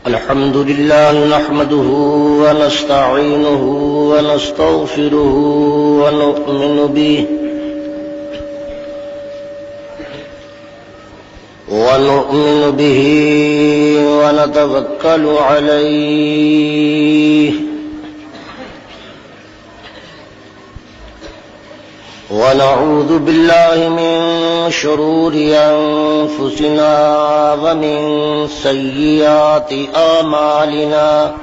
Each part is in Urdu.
الحمد لله نحمده ونستعينه ونستغفره ونؤمن به ونتوكل عليه ونعوذ بالله من شرور أنفسنا ومن سيئات أعمالنا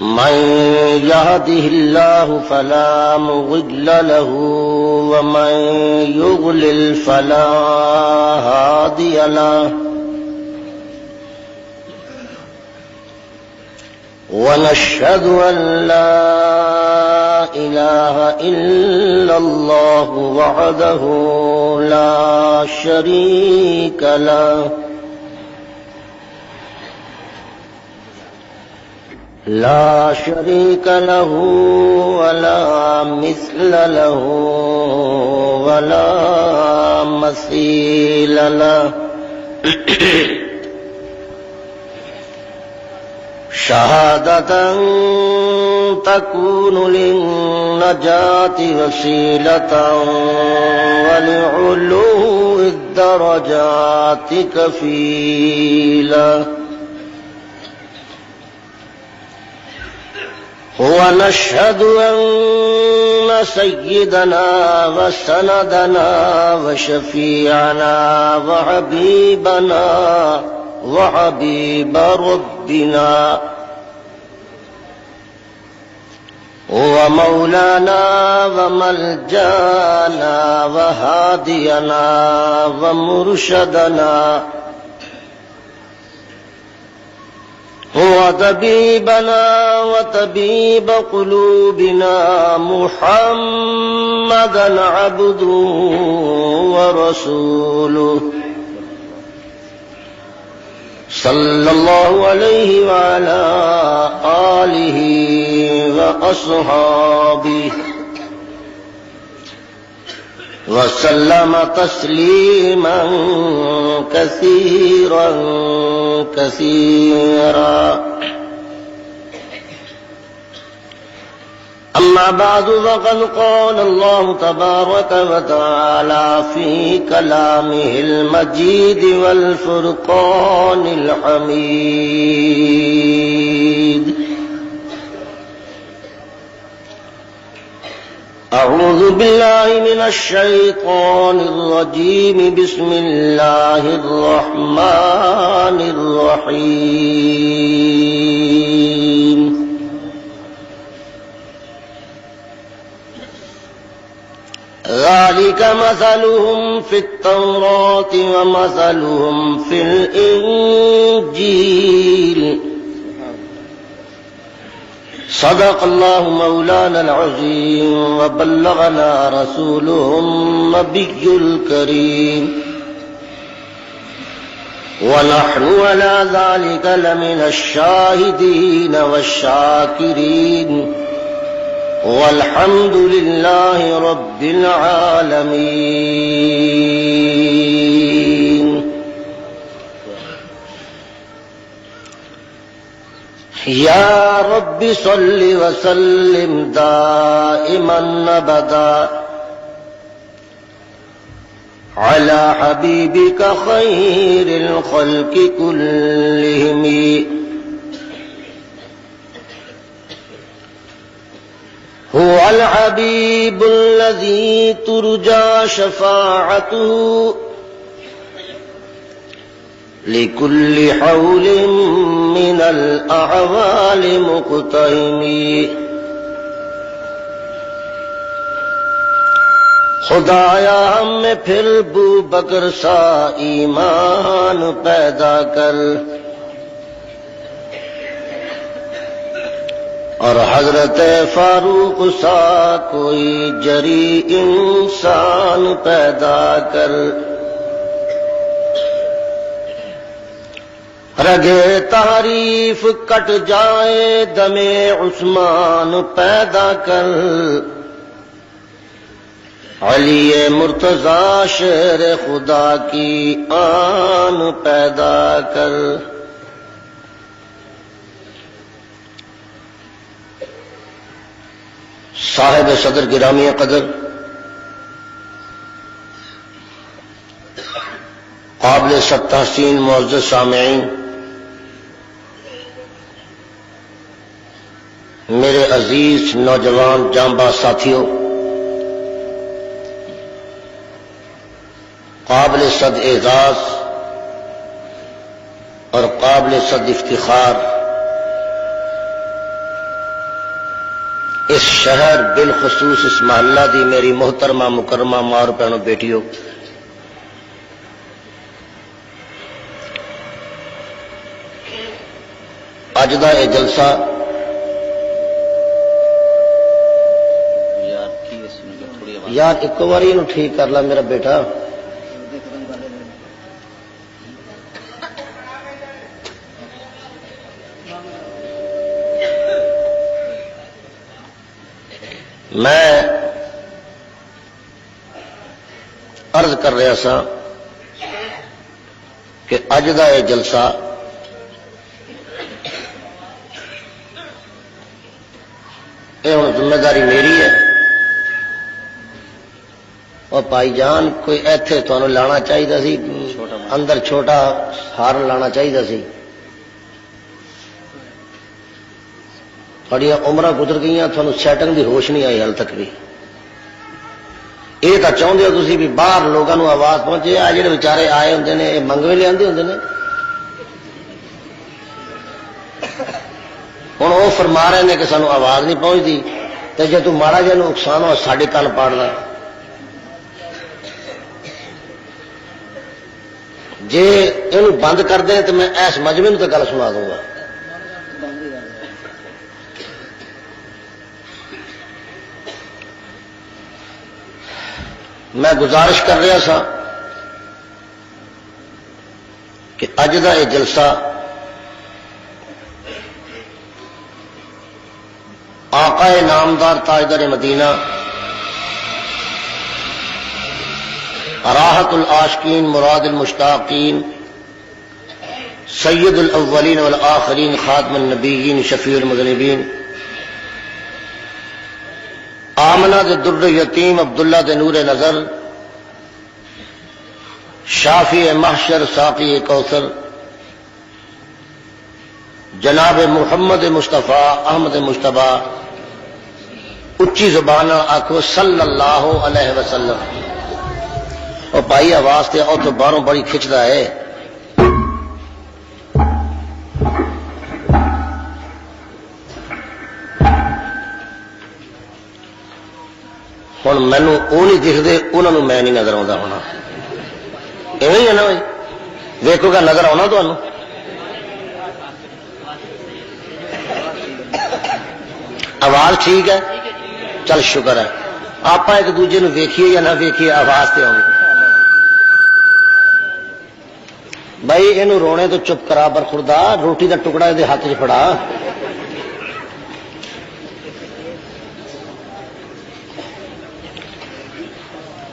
من يهده الله فلا مضل له ومن يضلل فلا هادي له ونشهد أن لا إله إلا الله وحده لا شريك له ولا مثل له ولا مثيل له شهادة تكون للنجاة وسيلة ولعلو الدرجات كفيلة ونشهد أن سيدنا وسندنا وشفيعنا وحبيبنا وحبيب ربنا ومولانا وملجانا وهادينا ومرشدنا وطبيبنا وطبيب قلوبنا محمدا عبده ورسوله صلى الله عليه وعلى آله وأصحابه وسلم تسليما كثيرا كثيرا أما بعد فقد قال الله تبارك وتعالى في كلامه المجيد والفرقان الحميد أعوذ بالله من الشيطان الرجيم بسم الله الرحمن الرحيم ذلك مثلهم في التوراة ومثلهم في الإنجيل صدق الله مولانا العظيم وبلغنا رسوله النبي الكريم ونحن على ذلك لمن الشاهدين والشاكرين والحمد لله رب العالمين يا رب صل وسلم دائما أبدا على حبيبك خير الخلق كلهم هو الحبيب الذي ترجى شفاعته لكل حول من الأعوال مقتحم خدایا ہم میں پھر بو بکر سا ایمان پیدا کر اور حضرت فاروق سا کوئی جری انسان پیدا کر رگے تعریف کٹ جائے دم عثمان پیدا کر علی مرتضی شیر خدا کی آن پیدا کر. صاحب صدر گرامی قدر، قابل سب تحسین معزز سامعین، میرے عزیز نوجوان جانباز ساتھیوں، قابل صد اعزاز اور قابل صد افتخار اس شہر بالخصوص اس محلہ دی میری محترمہ مکرمہ ماں اور بہنوں بیٹیوں، اج دا یہ جلسہ یار ایک باری انہوں ٹھیک کر لا میرا بیٹا. میں عرض کر رہا سا کہ اج دا یہ جلسہ یہ ہوں ذمہ داری میری ہے. اور بھائی جان کوئی ایتھے تمہیں لانا چاہیے سی، اندر چھوٹا ہارن لانا چاہیے سی. تھوڑی عمریں گزر گئی، تمہیں سیٹنگ دی ہوش نہیں آئی ہال تک بھی. یہ تو چاہتے ہو تھی بھی باہر لوگوں آواز پہنچے. آ جڑے بچارے آئے ہوں نے منگوے لے آتے ہوں نے. ہوں وہ فرما رہے ہیں کہ سانو آواز نہیں پہنچتی، تو جی تاڑا جہا نقصان ہو ساڈے کن پاڑنا. جی یہ بند کر دیں تو میں اس مجمے میں تو گل سنا دوں گا. میں گزارش کر رہا سا کہ اج دا یہ جلسہ آقا نامدار تاجدار مدینہ راحت العاشقین مراد المشتاقین سید الاولین والآخرین خاتم النبیین شفیع المذنبین آمنہ دے در یتیم عبداللہ دے نور نظر شافی محشر ساقی کوثر جناب محمد مصطفیٰ احمد مجتبیٰ اچھی زبان آخو صلی اللہ علیہ وسلم. اور بھائی آواز تے اور تو باہروں بڑی کھچتا ہے. ہوں مینو وہ نہیں دکھتے، انہوں میں نہیں نظر آتا ہونا. ایویں ہے نا بھائی، ویکو گا نظر آنا تمہیں. آواز ٹھیک ہے، چل شکر ہے. آپ ایک دوجے نو ویکھیے یا نہ ویکھیے آواز تے آؤں. بھائی یہ رونے تو چپ کرا برخوردار، روٹی کا ٹکڑا یہ ہاتھ چ پڑا.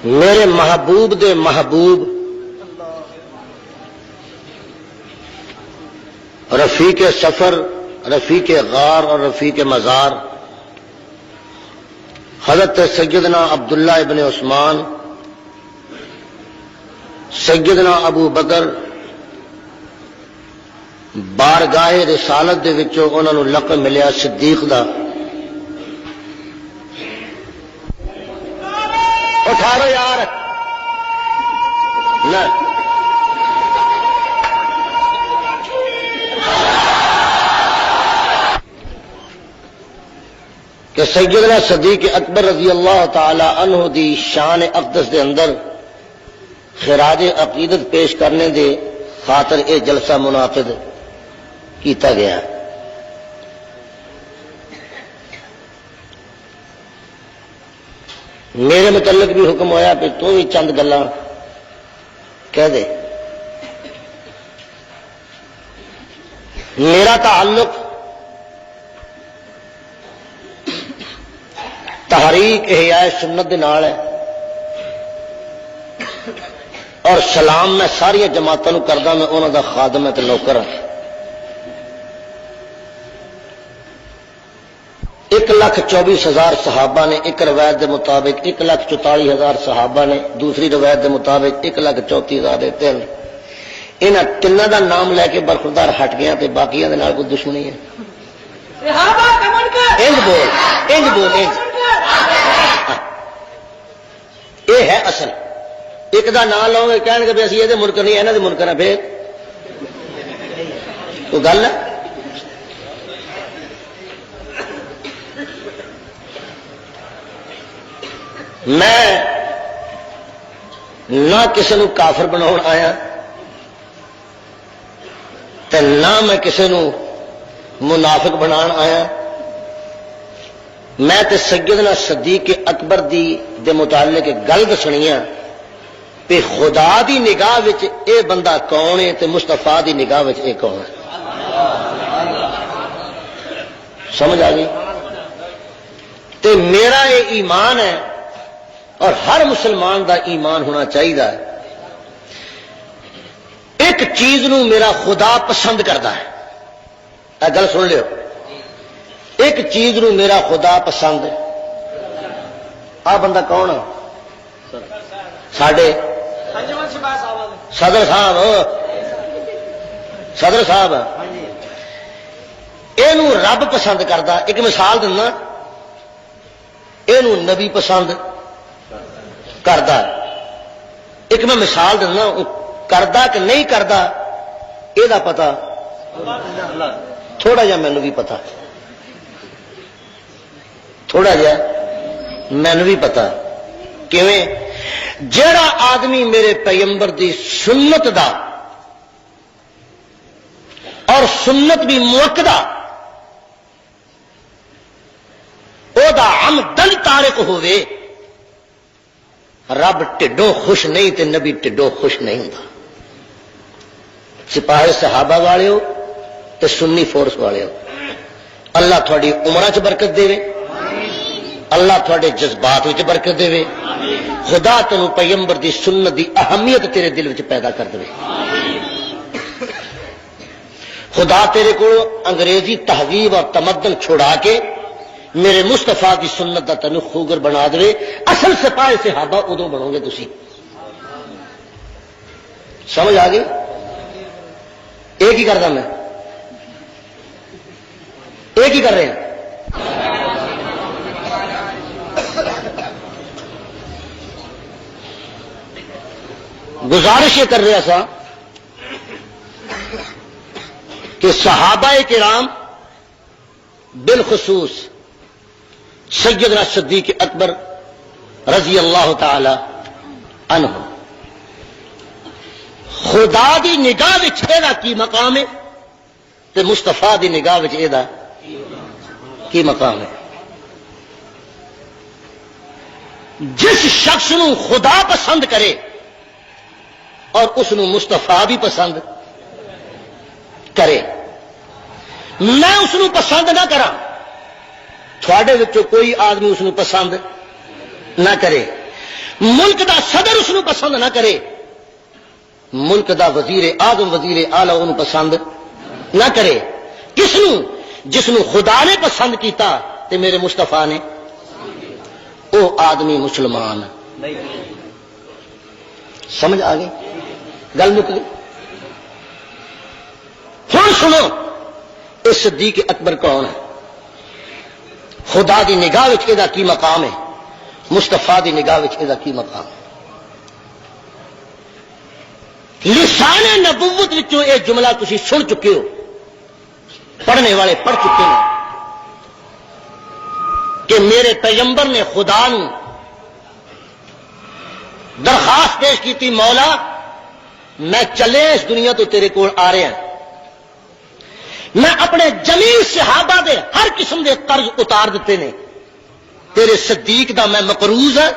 میرے محبوب دے محبوب رفیق سفر، رفیق غار اور رفیق مزار حضرت سیدنا عبداللہ ابن عثمان، سیدنا ابو بکر بارگاہ رسالت دے وچوں انہاں نوں لقب ملیا صدیق دا. اٹھارو یار نہ کہ سیدنا صدیق اکبر رضی اللہ تعالی عنہ دی شان اقدس دے اندر خراج عقیدت پیش کرنے دے خاطر یہ جلسہ منعقد کیتا گیا. میرے متعلق بھی حکم ہویا کہ تو بھی چند گلاں کہہ دے. میرا تعلق تحریک احیاء سنت دے نال ہے. اور سلام میں ساری جماعتوں کردا، میں انہوں دا خادم تے نوکر ہوں۔ 1,24,000 صحابہ نے ایک روایت دے مطابق، 1,44,000 صحابہ نے دوسری روایت دے مطابق، 1,34,003۔ انہاں تینوں دا نام لے کے برخوردار ہٹ گیا تے باقیاں دے نال کوئی دشمنی ہے؟ انج بول، انج بول، انج یہ ہے اصل۔ ایک دا نام لو گے کہنے کہ اسی یہ منکر نہیں، یہاں دے منکر ہیں، پھر کوئی گل ہے؟ میں نہ کسی نو کافر بناؤ آیا تے نہ میں کسی نو منافق بنا آیا۔ میں تے سیدنا صدیق اکبر دے متعلق گل دسنی ہے کہ خدا دی نگاہ وچ اے بندہ کون ہے تے مصطفیٰ دی نگاہ وچ اے کون ہے۔ سمجھ آ گئی؟ تے میرا یہ ایمان ہے اور ہر مسلمان دا ایمان ہونا چاہیے، ایک چیز نو میرا خدا پسند کرتا ہے۔ اے گل سن لیو، ایک چیز نو میرا خدا پسند ہے۔ آ بندہ کون ہے؟ ساڈے صدر صاحب، صدر صاحب یہ رب پسند کرتا۔ ایک مثال دینا، یہ نبی پسند کرتا۔ ایک میں مثال دینا، کرتا کہ نہیں کرتا یہ پتا تھوڑا جا مینو بھی پتا، تھوڑا جا مینو بھی پتا۔ کیویں؟ جیڑا آدمی میرے پیغمبر دی سنت دا اور سنت بھی موقدہ او دا عمدن تارک ہوئے، رب ٹڈوں خوش نہیں تے نبی ٹڈوں خوش نہیں ہوتا۔ سپاہی صحابہ والے ہو تے سنی فورس والے ہو، اللہ تھوڑی عمرہ چ برکت دے، اللہ تھوڑے جذبات وچ برکت دے، خدا تینوں پیغمبر دی سنت دی اہمیت تیرے دل وچ پیدا کر دے، خدا تیرے کو انگریزی تہذیب اور تمدن چھڑا کے میرے مصطفیٰ دی سنت دا تینوں خوگر بنا دے۔ اصل سپاہی صحابہ ادو بنو گے تسی۔ سمجھ آ گئی؟ ایک ہی کردا میں، ایک ہی کر رہے ہیں۔ گزارش یہ کر رہا تھا کہ صحابہ کرام بالخصوص سیدنا صدیق اکبر رضی اللہ تعالی عنہ خدا دی نگاہ وچ ایدا کی مقام ہے تے مصطفیٰ دی نگاہ وچ ایدا کی مقام ہے۔ جس شخص نو خدا پسند کرے اور اس نو مصطفیٰ بھی پسند کرے، میں اس نو پسند نہ کرا، تھوڑے وچوں کوئی آدمی اس نو پسند نہ کرے، ملک دا صدر اس نو پسند نہ کرے، ملک دا وزیر اعظم وزیر اعلی انہوں پسند نہ کرے، کس نو؟ جس نو خدا نے پسند کیتا تے میرے مصطفیٰ نے، او آدمی مسلمان۔ سمجھ آ گئی؟ گل مک گئی؟ ہن سنو، اس صدیق اکبر کون ہے؟ خدا دی نگاہ وچ ایدا کی مقام ہے؟ مصطفیٰ دی نگاہ وچ ایدا کی مقام ہے؟ لسان نبوت وچوں اے جملہ تسی سن چکے ہو، پڑھنے والے پڑھ چکے ہیں کہ میرے پیغمبر نے خدا نو درخواست پیش کی تھی، مولا میں چلے اس دنیا تو تیرے کول آ رہا ہوں، میں اپنے جمیل صحابہ دے ہر قسم دے قرض اتار دیتے نے، تیرے صدیق دا میں مقروض ہے،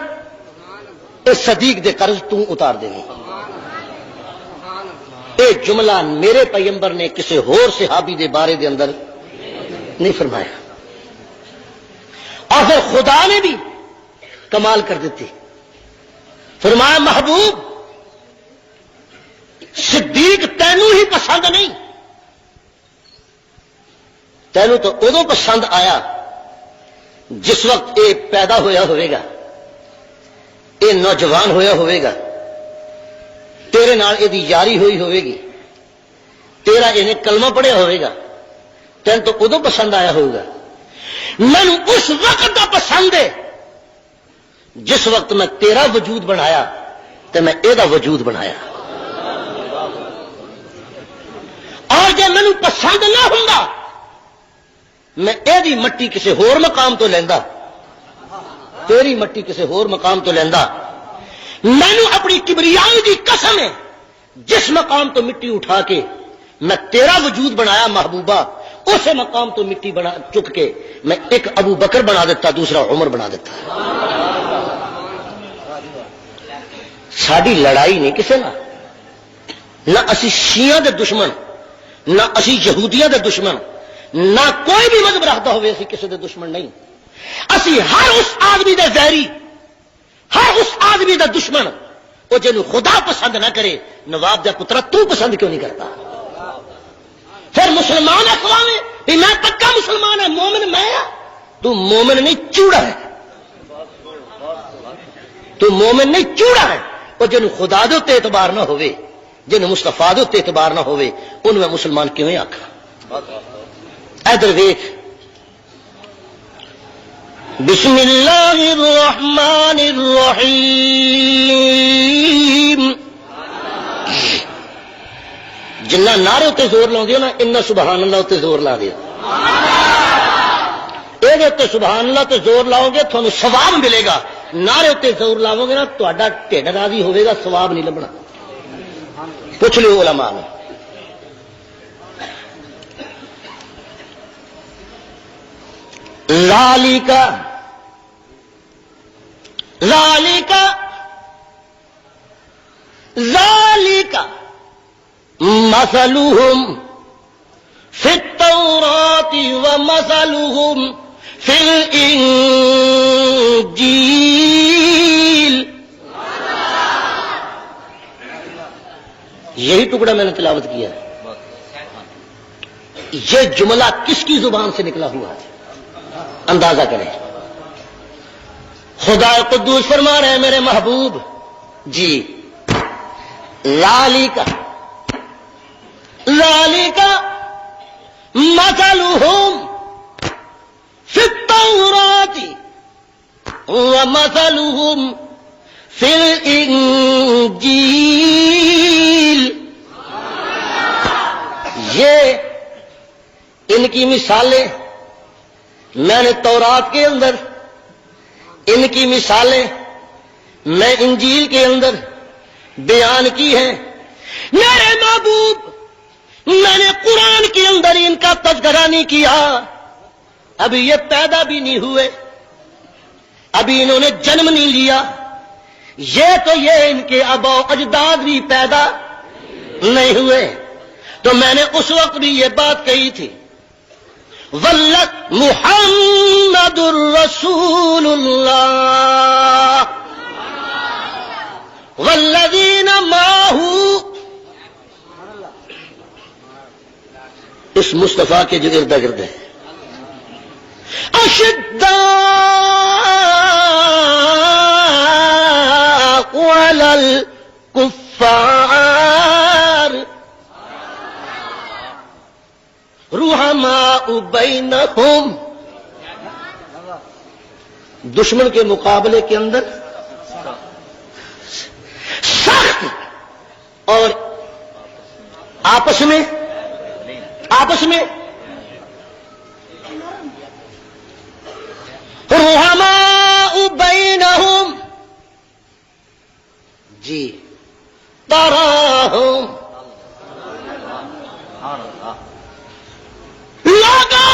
اس صدیق دے قرض تو اتار دے۔ اے جملہ میرے پیغمبر نے کسی ہور صحابی دے بارے دے اندر نہیں فرمایا، اور پھر خدا نے بھی کمال کر دیتی، فرمایا محبوب شریک تینوں ہی پسند نہیں، تینوں تو ادو پسند آیا جس وقت یہ پیدا ہویا ہوئے گا، یہ نوجوان ہویا ہوئے گا، تیرے نال یہ یاری ہوئی ہوئے گی، تیرا یہ کلمہ پڑھیا ہوئے گا، تین تو ادو پسند آیا ہوگا۔ مینو اس وقت دا پسند ہے جس وقت میں تیرا وجود بنایا تو میں یہ وجود بنایا، اور جے مینو پسند نہ ہوں میں یہ مٹی کسی ہور مقام تو لینا، تیری مٹی کسی ہور مقام تو لینا۔ مینو اپنی کبریائی دی قسم ہے جس مقام تو مٹی اٹھا کے میں تیرا وجود بنایا محبوبہ، اسے مقام تو مٹی بنا چک کے میں ایک ابو بکر بنا دیتا، دوسرا عمر بنا دیتا۔ ساری لڑائی نہیں کسے نہ اسی شیعہ دے دشمن، نہ اسی یہودیاں دے دشمن، نہ کوئی بھی مذہب رکھتا ہوئے اسی کسی دے دشمن نہیں، اسی ہر اس آدمی دے زیری، ہر اس آدمی دا دشمن وہ جنہوں خدا پسند نہ کرے، نواب دا پترا تو پسند کیوں نہیں کرتا؟ پھر مسلمان اخواویں بھی میں پکا مسلمان ہے، مومن میں تو مومن نہیں چوڑا ہے، تو مومن نہیں چوڑا ہے۔ وہ جنہوں خدا دے تے اعتبار نہ ہوئے، جنہوں مصطفیٰ دے تے اعتبار نہ ہوئے، ان میں مسلمان کیوں آکھا؟ ادھر ویکھ، بسم اللہ الرحمن الرحیم، جنہ نعرے تے زور لاؤ نا ان سبحان اللہ تے زور لا دیا، یہ سبحان اللہ تے زور لاؤ گے تھانوں ثواب ملے گا، نعرے تے زور لاؤ گے نا تہاڈا ٹھڈ راضی ہوے گا، ثواب نہیں لبنا۔ پوچھ لو علماء نے۔ ذالک مثلهم فی التوراۃ ومثلهم فی الانجیل۔ یہی ٹکڑا میں نے تلاوت کیا ہے، یہ جملہ کس کی زبان سے نکلا ہوا ہے اندازہ کریں۔ خدا قدوس فرما رہے ہیں میرے محبوب جی، ذالک مثلهم فی التوراۃ ومثلهم فی الانجیل۔ یہ ان کی مثالیں میں نے تورات کے اندر، ان کی مثالیں میں انجیل کے اندر بیان کی ہیں۔ میرے محبوب میں نے قرآن کے اندر ان کا تذکرہ نہیں کیا، ابھی یہ پیدا بھی نہیں ہوئے، ابھی انہوں نے جنم نہیں لیا، یہ تو یہ ان کے آبا و اجداد بھی پیدا نہیں ہوئے، تو میں نے اس وقت بھی یہ بات کہی تھی، محمد الرسول اللہ والذین معہ، اس مصطفیٰ کے جو ارد گرد ہے، اشداء علی الکفار رحماء بینہم، دشمن کے مقابلے کے اندر سخت اور آپس میں رحماء بینہم جی، تراہم لوگوں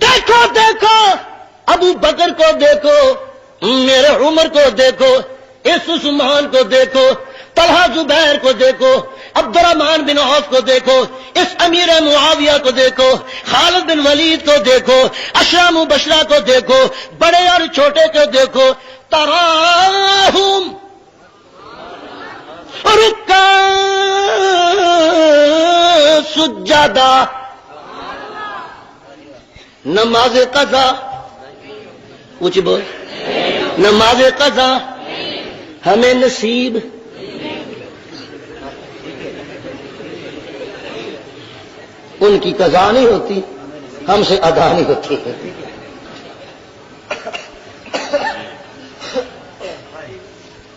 دیکھو دیکھو، ابو بکر کو دیکھو، میرے عمر کو دیکھو، اس عثمان کو دیکھو، طلحہ زبیر کو دیکھو، عبد الرحمن بن عوف کو دیکھو، اس امیر معاویہ کو دیکھو، خالد بن ولید کو دیکھو، اشرا مبشرہ کو دیکھو، بڑے اور چھوٹے کو دیکھو، تراہم رکعا سجدا، نماز قضا اونچی بول، نماز قضا ہمیں نصیب، ان کی قضا نہیں ہوتی، ہم سے ادا نہیں ہوتی.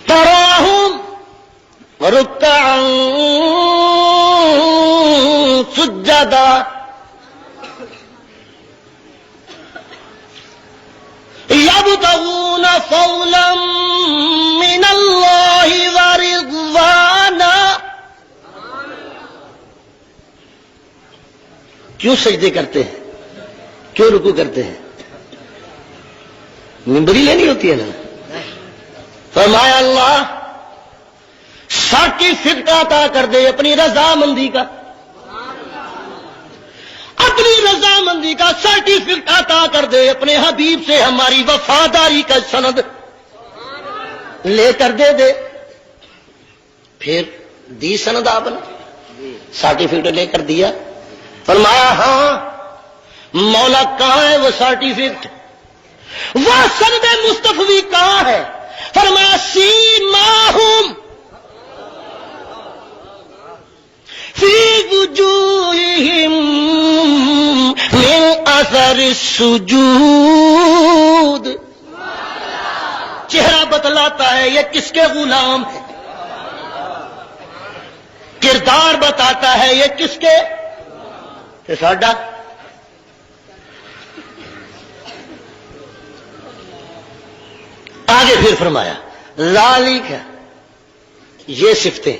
تراہم رکعا سجدا، یبتغون فضلا من اللہ ورضوانا. کیوں سجدے کرتے ہیں، کیوں رکوع کرتے ہیں؟ ممبری لینی ہوتی ہے نا. فرمایا اللہ سرٹیفکیٹ عطا کر دے اپنی رضامندی کا، اپنی رضامندی کا سرٹیفکیٹ عطا کر دے اپنے حبیب سے، ہماری وفاداری کا سند لے کر دے. پھر دی سند آپ نے، سرٹیفکیٹ لے کر دیا. فرمایا ہاں مولا کہاں ہے وہ سرٹیفکیٹ، وہ سند مصطفی کہاں ہے؟ فرمایا سیماہم فی وجوہہم من اثر السجود. چہرہ بتلاتا ہے یہ کس کے غلام ہے، کردار بتاتا ہے یہ کس کے، کہ ساڈا. آگے پھر فرمایا ذالک، یہ صفتیں،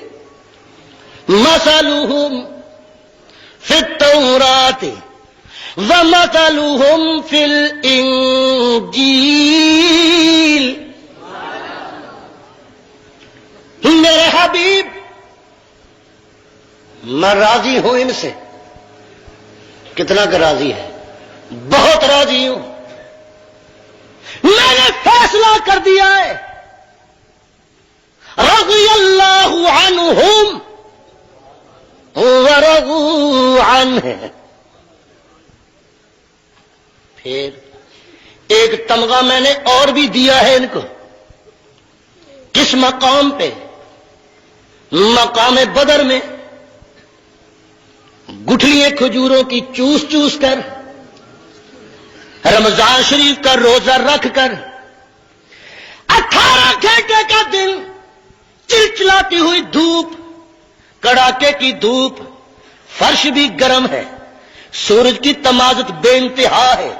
مثلہم فی التوراۃ ومثلہم فی الانجیل. میرے حبیب میں راضی ہوں ان سے. کتنا کا راضی ہے؟ بہت راضی ہوں. میں نے فیصلہ کر دیا ہے، رضی اللہ عنہم ورضوا عنہ. پھر ایک تمغہ میں نے اور بھی دیا ہے ان کو. کس مقام پہ؟ مقام بدر میں گٹھلیاں کھجوروں کی چوس چوس کر، رمضان شریف کا روزہ رکھ کر، 18 گھنٹے کا دن، چلچلاتی ہوئی دھوپ، کڑاکے کی دھوپ، فرش بھی گرم ہے، سورج کی تمازت بے انتہا ہے.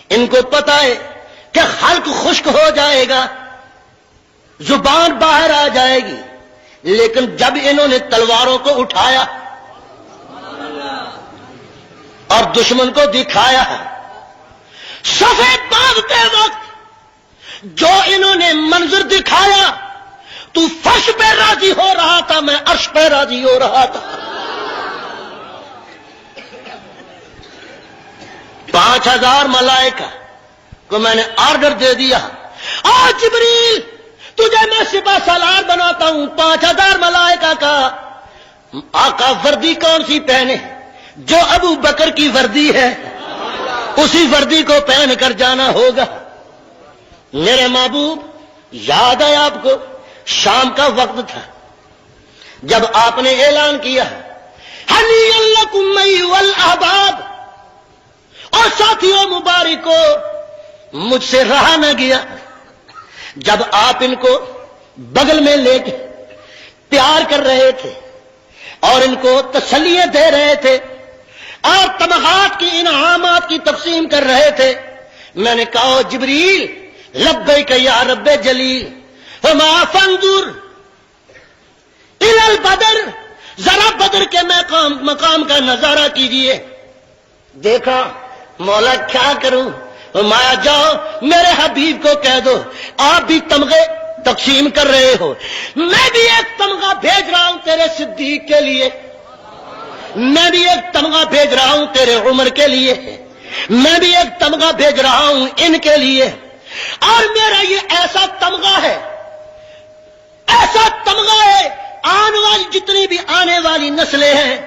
ان کو پتا ہے کہ خلق خشک ہو جائے گا، زبان باہر آ جائے گی. لیکن جب انہوں نے تلواروں کو اٹھایا اور دشمن کو دکھایا، سفید باندھتے وقت جو انہوں نے منظر دکھایا، تو فرش پہ راضی ہو رہا تھا، میں عرش پہ راضی ہو رہا تھا. 5000 ملائکہ کو میں نے آرڈر دے دیا، آج جبریل تجھے میں سپہ سالار بناتا ہوں. 5000 ملائکہ کا آقا وردی کون سی پہنے؟ جو ابو بکر کی وردی ہے اسی وردی کو پہن کر جانا ہوگا. میرے محبوب یاد ہے آپ کو، شام کا وقت تھا جب آپ نے اعلان کیا حنی لکم ایھا الاحباب، اور ساتھیوں مبارکو مجھ سے رہا نہ گیا جب آپ ان کو بغل میں لے کے پیار کر رہے تھے اور ان کو تسلیاں دے رہے تھے اور تمغات کی انعامات کی تقسیم کر رہے تھے. میں نے کہا جبریل لبیک یا رب جلیل، فما فانظر الی البدر، ذرا بدر کے مقام کا نظارہ کیجئے. دیکھا مولا کیا کروں؟ فرمایا جاؤ میرے حبیب کو کہہ دو آپ بھی تمغے تقسیم کر رہے ہو، میں بھی ایک تمغہ بھیج رہا ہوں تیرے صدیق کے لیے، میں بھی ایک تمغہ بھیج رہا ہوں تیرے عمر کے لیے، میں بھی ایک تمغہ بھیج رہا ہوں ان کے لیے. اور میرا یہ ایسا تمغہ ہے، ایسا تمغہ ہے، آنے والی جتنی بھی آنے والی نسلیں ہیں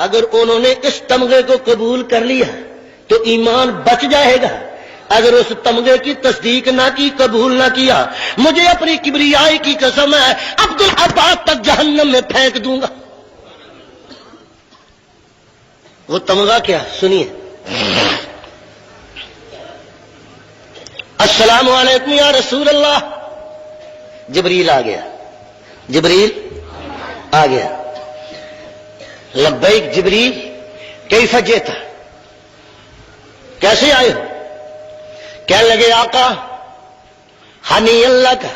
اگر انہوں نے اس تمغے کو قبول کر لیا تو ایمان بچ جائے گا، اگر اس تمغے کی تصدیق نہ کی، قبول نہ کیا، مجھے اپنی کبریائی کی قسم ہے عبد العباس تک جہنم میں پھینک دوں گا۔ وہ تمغہ کیا؟ سنیے، السلام علیکم یا رسول اللہ۔ جبریل آ گیا، جبریل آ گیا۔ لبیک جبریل، کیف جئت، کیسے آئے ہو؟ کہنے لگے آقا ہنی اللہ کا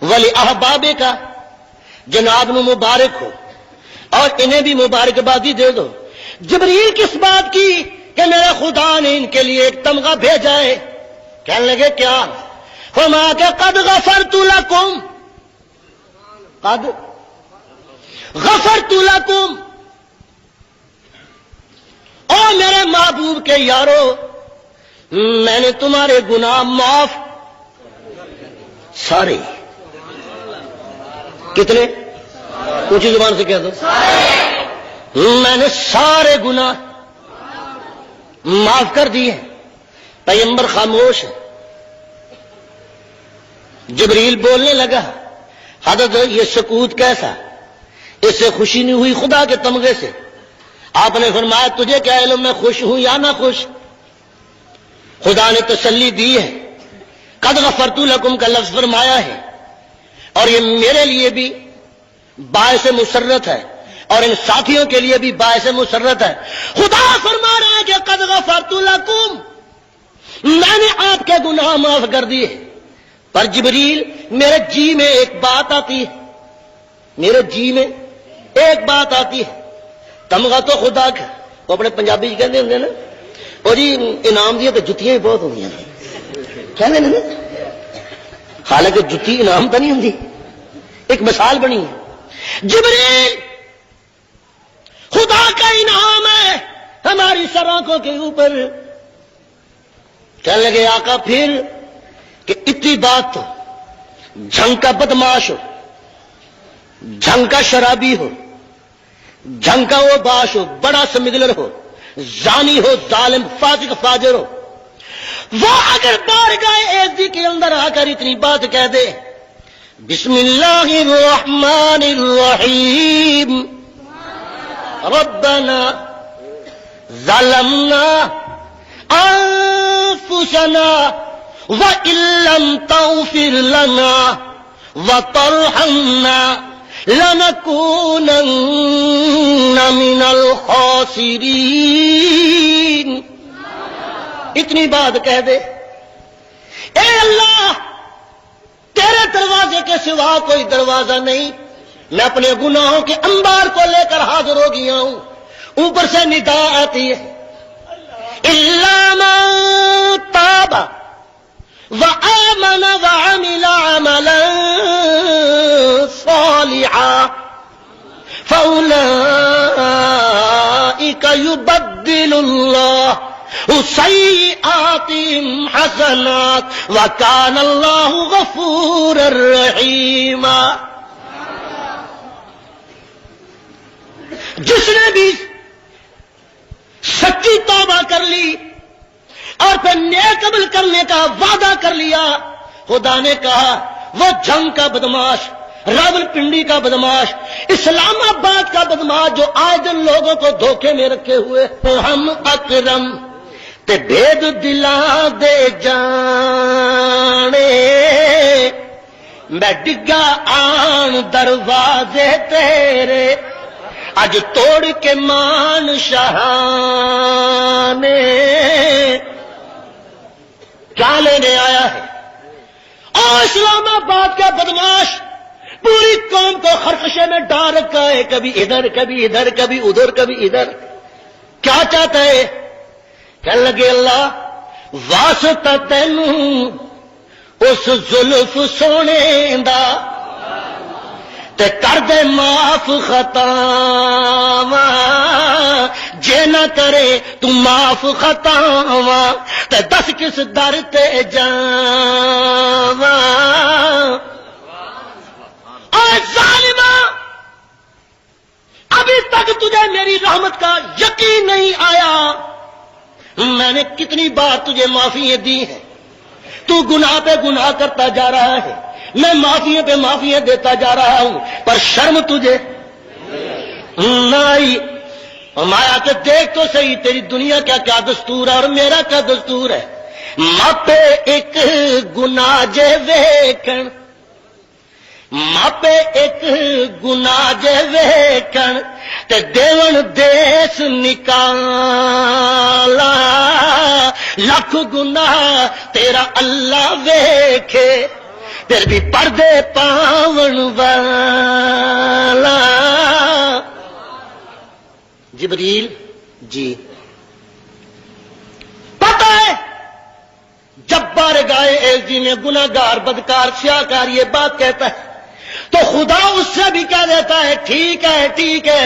ولی احباب کا، جناب نو مبارک ہو اور انہیں بھی مبارکبادی دے دو۔ جبریل کس بات کی؟ کہ میرے خدا نے ان کے لیے ایک تمغہ بھیجا ہے۔ کہنے لگے کیا؟ فرما کہ قد غفرت لکم، قد غفرت لکم، او میرے محبوب کے یارو میں نے تمہارے گناہ معاف سارے۔ کتنے؟ اونچی زبان سے کہہ دو، میں نے سارے گناہ معاف کر دیے۔ پیغمبر خاموش ہے۔ جبریل بولنے لگا، حضرت یہ سکوت کیسا؟ اس سے خوشی نہیں ہوئی خدا کے تمغے سے؟ آپ نے فرمایا تجھے کیا علم میں خوش ہوں یا نہ خوش؟ خدا نے تسلی دی ہے، قد غفرت لکم کا لفظ فرمایا ہے، اور یہ میرے لیے بھی باعث مسرت ہے اور ان ساتھیوں کے لیے بھی باعث مسرت ہے۔ خدا فرما رہا ہے کہ قد غفرت لکم، میں نے آپ کے گناہ معاف کر دیے۔ پر جبریل میرے جی میں ایک بات آتی ہے، میرے جی میں ایک بات آتی ہے، تمغہ تو خدا کا، وہ اپنے پنجابی کہتے ہیں نا، اور جی انعام دیا تو جتیاں ہی بہت ہوتی ہیں، کہتے ہیں نا، حالانکہ جتی انعام تو نہیں ہوتی، ایک مثال بنی ہے۔ جبریل خدا کا انعام ہے ہماری سر آنکھوں کے اوپر۔ کہنے لگے آقا پھر کہ اتنی بات تو جھنگ کا بدماش ہو، جھنگ کا شرابی ہو، جھنگ کا وہ باش ہو، بڑا سمگلر ہو، زانی ہو، ظالم فاسق فاجر ہو، وہ اگر بارگاہ ایزی کے اندر آ کر اتنی بات کہہ دے، بسم اللہ الرحمن الرحیم، ربنا ظلمنا انفسنا وَإِن لَّمْ تَغْفِرْ لَنَا وَتَرْحَمْنَا لَنَكُونَنَّ مِنَ الْخَاسِرِينَ، اتنی بات کہہ دے، اے اللہ تیرے دروازے کے سوا کوئی دروازہ نہیں، میں اپنے گناہوں کے انبار کو لے کر حاضر ہو گیا ہوں۔ اوپر سے ندا آتی ہے، إِلَّا مَن تَابَ وآمن وعمل عملا صالحا فأولئك يبدل الله سيئاتهم حسنات وكان الله غفورا رحيما۔ جس نے بھی سچی توبہ کر لی اور پھر نیک عمل کرنے کا وعدہ کر لیا، خدا نے کہا وہ جنگ کا بدماش، راول پنڈی کا بدماش، اسلام آباد کا بدماش جو آئے دن لوگوں کو دھوکے میں رکھے ہوئے، ہم اکرم تے بھید دلا دے جانے، میں ڈگا آن دروازے تیرے، اج توڑ کے مان شاہانے، کیا لینے آیا ہے؟ اور اسلام آباد کا بدماش پوری قوم کو خرخشے میں ڈال رکھا ہے، کبھی ادھر کبھی ادھر کبھی ادھر کبھی ادھر، کیا چاہتا ہے؟ کہنے لگے اللہ واسطہ تینوں اس زلف سونے دا تے کر دے معاف خطاواں، جے نہ کرے تو معاف خطاواں تے دس کس در تے جاواں۔ اے ظالما ابھی تک تجھے میری رحمت کا یقین نہیں آیا؟ میں نے کتنی بار تجھے معافیاں دی ہیں، تو گناہ پہ گناہ کرتا جا رہا ہے، میں معافیاں پہ معافیاں دیتا جا رہا ہوں، پر شرم تجھے نہ آئی؟ مایا کہ دیکھ تو صحیح تیری دنیا کا کیا دستور ہے اور میرا کیا دستور ہے۔ ماپے ایک گناہ جے ویکھن، ماپے ایک گناہ جے ویکھن تے دیون دیس نکالا، لکھ گناہ تیرا اللہ ویکھے پھر بھی پردے پاون والا۔ جبریل جی پتہ ہے جب بارگاہ ایزی میں گناہ گار بدکار سیاکار یہ بات کہتا ہے تو خدا اس سے بھی کہہ دیتا ہے ٹھیک ہے ٹھیک ہے،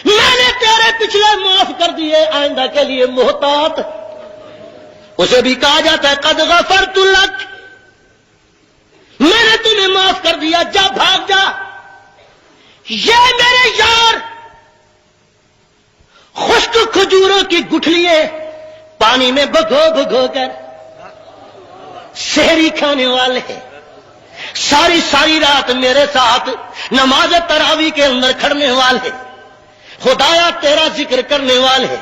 میں نے تیرے پچھلے معاف کر دیے، آئندہ کے لیے محتاط۔ اسے بھی کہا جاتا ہے قد غفرت لک، میں نے تمہیں معاف کر دیا، جا بھاگ جا۔ یہ میرے یار خشک کھجوروں کی گٹھلیاں پانی میں بھگو بھگو کر سحری کھانے والے ہیں، ساری ساری رات میرے ساتھ نماز تراویح کے اندر کھڑنے والے، خدایا تیرا ذکر کرنے والے،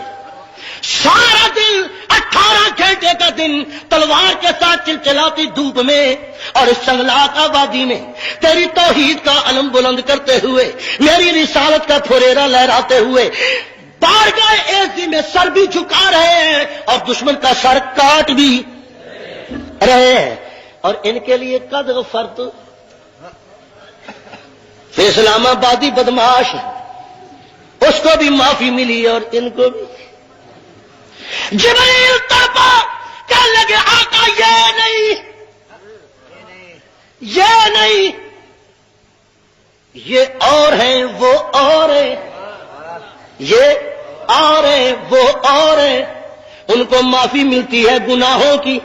سارا دن 18 گھنٹے کا دن تلوار کے ساتھ چلچلاتی دھوپ میں اور اس سنگلاخ آبادی میں تیری توحید کا علم بلند کرتے ہوئے، میری رسالت کا پھریرا لہراتے ہوئے بارگاہ ایزی میں سر بھی جھکا رہے ہیں اور دشمن کا سر کاٹ بھی رہے ہیں، اور ان کے لیے قد غفرت۔ اسلام آبادی بدماش اس کو بھی معافی ملی اور ان کو بھی۔ جبریل تڑپا کہنے لگے آقا یہ نہیں، یہ نہیں، یہ اور ہیں وہ اور ہیں، یہ اور ہیں وہ اور ہیں، ان کو معافی ملتی ہے گناہوں کی۔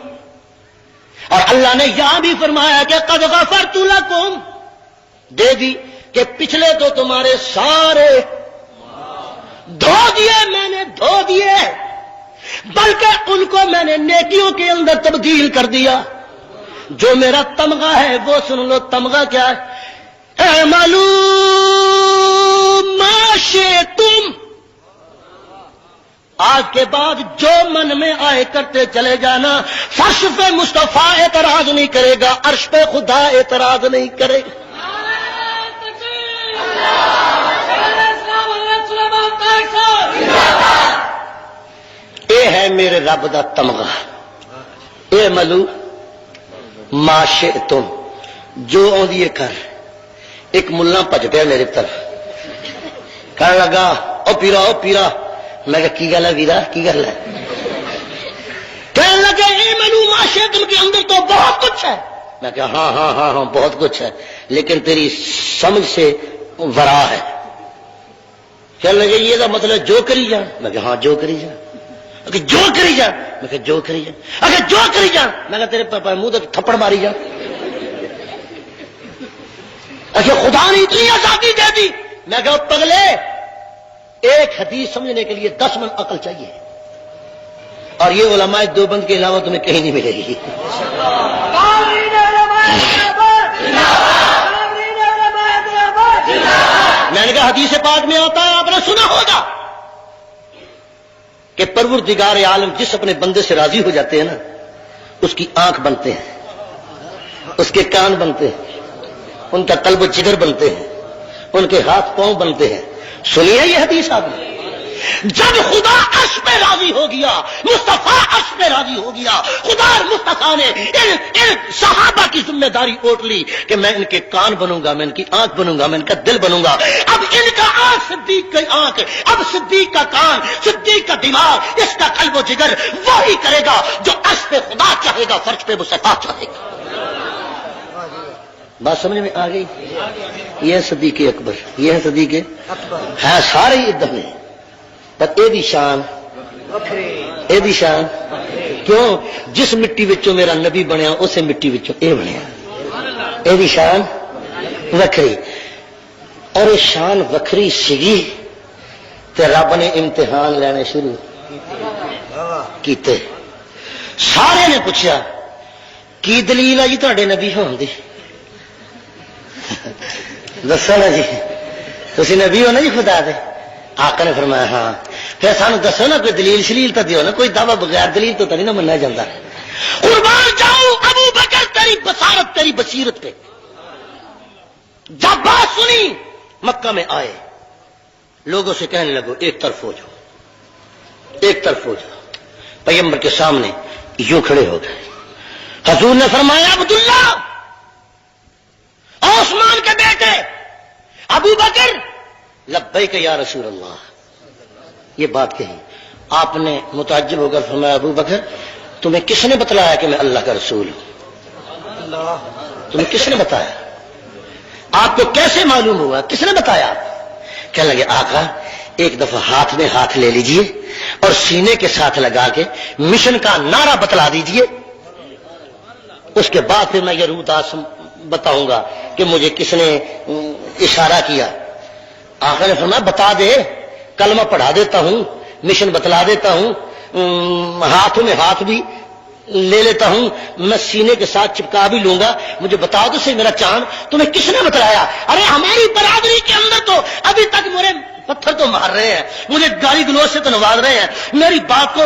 اور اللہ نے یہاں بھی فرمایا کہ قد غفرت لکم، دے دی کہ پچھلے تو تمہارے سارے دھو دیے، میں نے دھو دیے، بلکہ ان کو میں نے نیکیوں کے اندر تبدیل کر دیا۔ جو میرا تمغہ ہے وہ سن لو، تمغہ کیا ہے؟ اعملوا ما شئتم، آج کے بعد جو من میں آئے کرتے چلے جانا، فرش پہ مصطفیٰ اعتراض نہیں کرے گا، عرش پہ خدا اعتراض نہیں کرے گا۔ اے ہے میرے رب دا تمغہ، اے ملو ما شئتم، جو آندی کر۔ ایک ملا بھج پیا میرے طرف، کہنے لگا او پیرا او پیرا، میں کہا کی گل ہے ویرا کی گل ہے؟ کہنے لگے اے ملو ما شئتم کے اندر تو بہت کچھ ہے۔ میں کہا ہاں ہاں ہاں ہاں بہت کچھ ہے، لیکن تیری سمجھ سے ورا ہے۔ کہنے لگے یہ دا مطلب جو کری جان؟ میں کہا ہاں جو کری جان۔ اگر جو کری جان، میں کہا جو کری جان، اگر جو کری جان، میں کہا تیرے منہ تک تھپڑ ماری جان۔ اچھا خدا نے اتنی آزادی دے دی؟ میں کہا پگلے ایک حدیث سمجھنے کے لیے 10 من عقل چاہیے، اور یہ علماء دیوبند کے علاوہ تمہیں کہیں نہیں ملے گی۔ میں نے کہا حدیث پاک میں آتا ہے، آپ نے سنا ہوگا کہ پروردگار عالم جس اپنے بندے سے راضی ہو جاتے ہیں نا، اس کی آنکھ بنتے ہیں، اس کے کان بنتے ہیں، ان کا قلب و جگر بنتے ہیں، ان کے ہاتھ پاؤں بنتے ہیں۔ سنیے یہ حدیث آپ نے، جب خدا عرش پہ راضی ہو گیا، مصطفیٰ عرش پہ راضی ہو گیا، خدا اور مصطفیٰ نے ان صحابہ کی ذمہ داری اوٹ لی کہ میں ان کے کان بنوں گا، میں ان کی آنکھ بنوں گا، میں ان کا دل بنوں گا۔ اب ان کا آنکھ صدیق کی آنکھ، اب صدیق کا کان، صدیق کا دماغ، اس کا قلب و جگر وہی کرے گا جو عرش پہ خدا چاہے گا، فرش پہ مصطفیٰ چاہے گا۔ بات سمجھ میں آ گئی؟ یہ ہے صدیق اکبر، یہ ہے صدیق ہے، سارے ادھر میں، پر اے دی شان، اے دی شان کیوں؟ جس مٹی وچوں میرا نبی بنیا اسے مٹی وچوں اے بنیا، اے دی شان وکھری۔ اور یہ شان وکھری سیگی تے رب نے امتحان لینے شروع کیتے. سارے نے پوچھا کی دلیل ہے جی تھوڑے نبی ہون دی؟ دسو نا جی تسی نبی ہو نا جی خدا دے؟ آقا نے فرمایا ہاں. پھر سانو دسو نا کوئی دلیل شلیل تو دیو نا, کوئی دعوی بغیر دلیل تو نہیں نا مننا جاتا. قربان جاؤ ابو بکر تیری بصارت تیری بصیرت پہ. جب بات سنی مکہ میں آئے, لوگوں سے کہنے لگو ایک طرف ہو جاؤ, ایک طرف ہو جاؤ. پیغمبر کے سامنے یوں کھڑے ہو گئے. حضور نے فرمایا عبداللہ عثمان کے بیٹے ابو بکر لبیک یا رسول اللہ, یہ بات کہی. آپ نے متعجب ہو کر فرمایا ابو بکر تمہیں کس نے بتلایا کہ میں اللہ کا رسول ہوں؟ تمہیں کس نے بتایا؟ آپ کو کیسے معلوم ہوا؟ کس نے بتایا؟ کہنے لگے آقا ایک دفعہ ہاتھ میں ہاتھ لے لیجئے اور سینے کے ساتھ لگا کے مشن کا نعرہ بتلا دیجئے, اس کے بعد پھر میں یہ روح بتاؤں گا کہ مجھے کس نے اشارہ کیا. آقا نے فرمایا بتا دے, کلمہ پڑھا دیتا ہوں, مشن بتلا دیتا ہوں, ہاتھوں میں ہاتھ بھی لے لیتا ہوں, میں سینے کے ساتھ چپکا بھی لوں گا. مجھے بتاؤ تو صحیح میرا چاند تمہیں کس نے بتلایا؟ ارے ہماری برادری کے اندر تو ابھی تک میرے پتھر تو مار رہے ہیں, مجھے گالی گلوچ سے تو نواز رہے ہیں, میری بات کو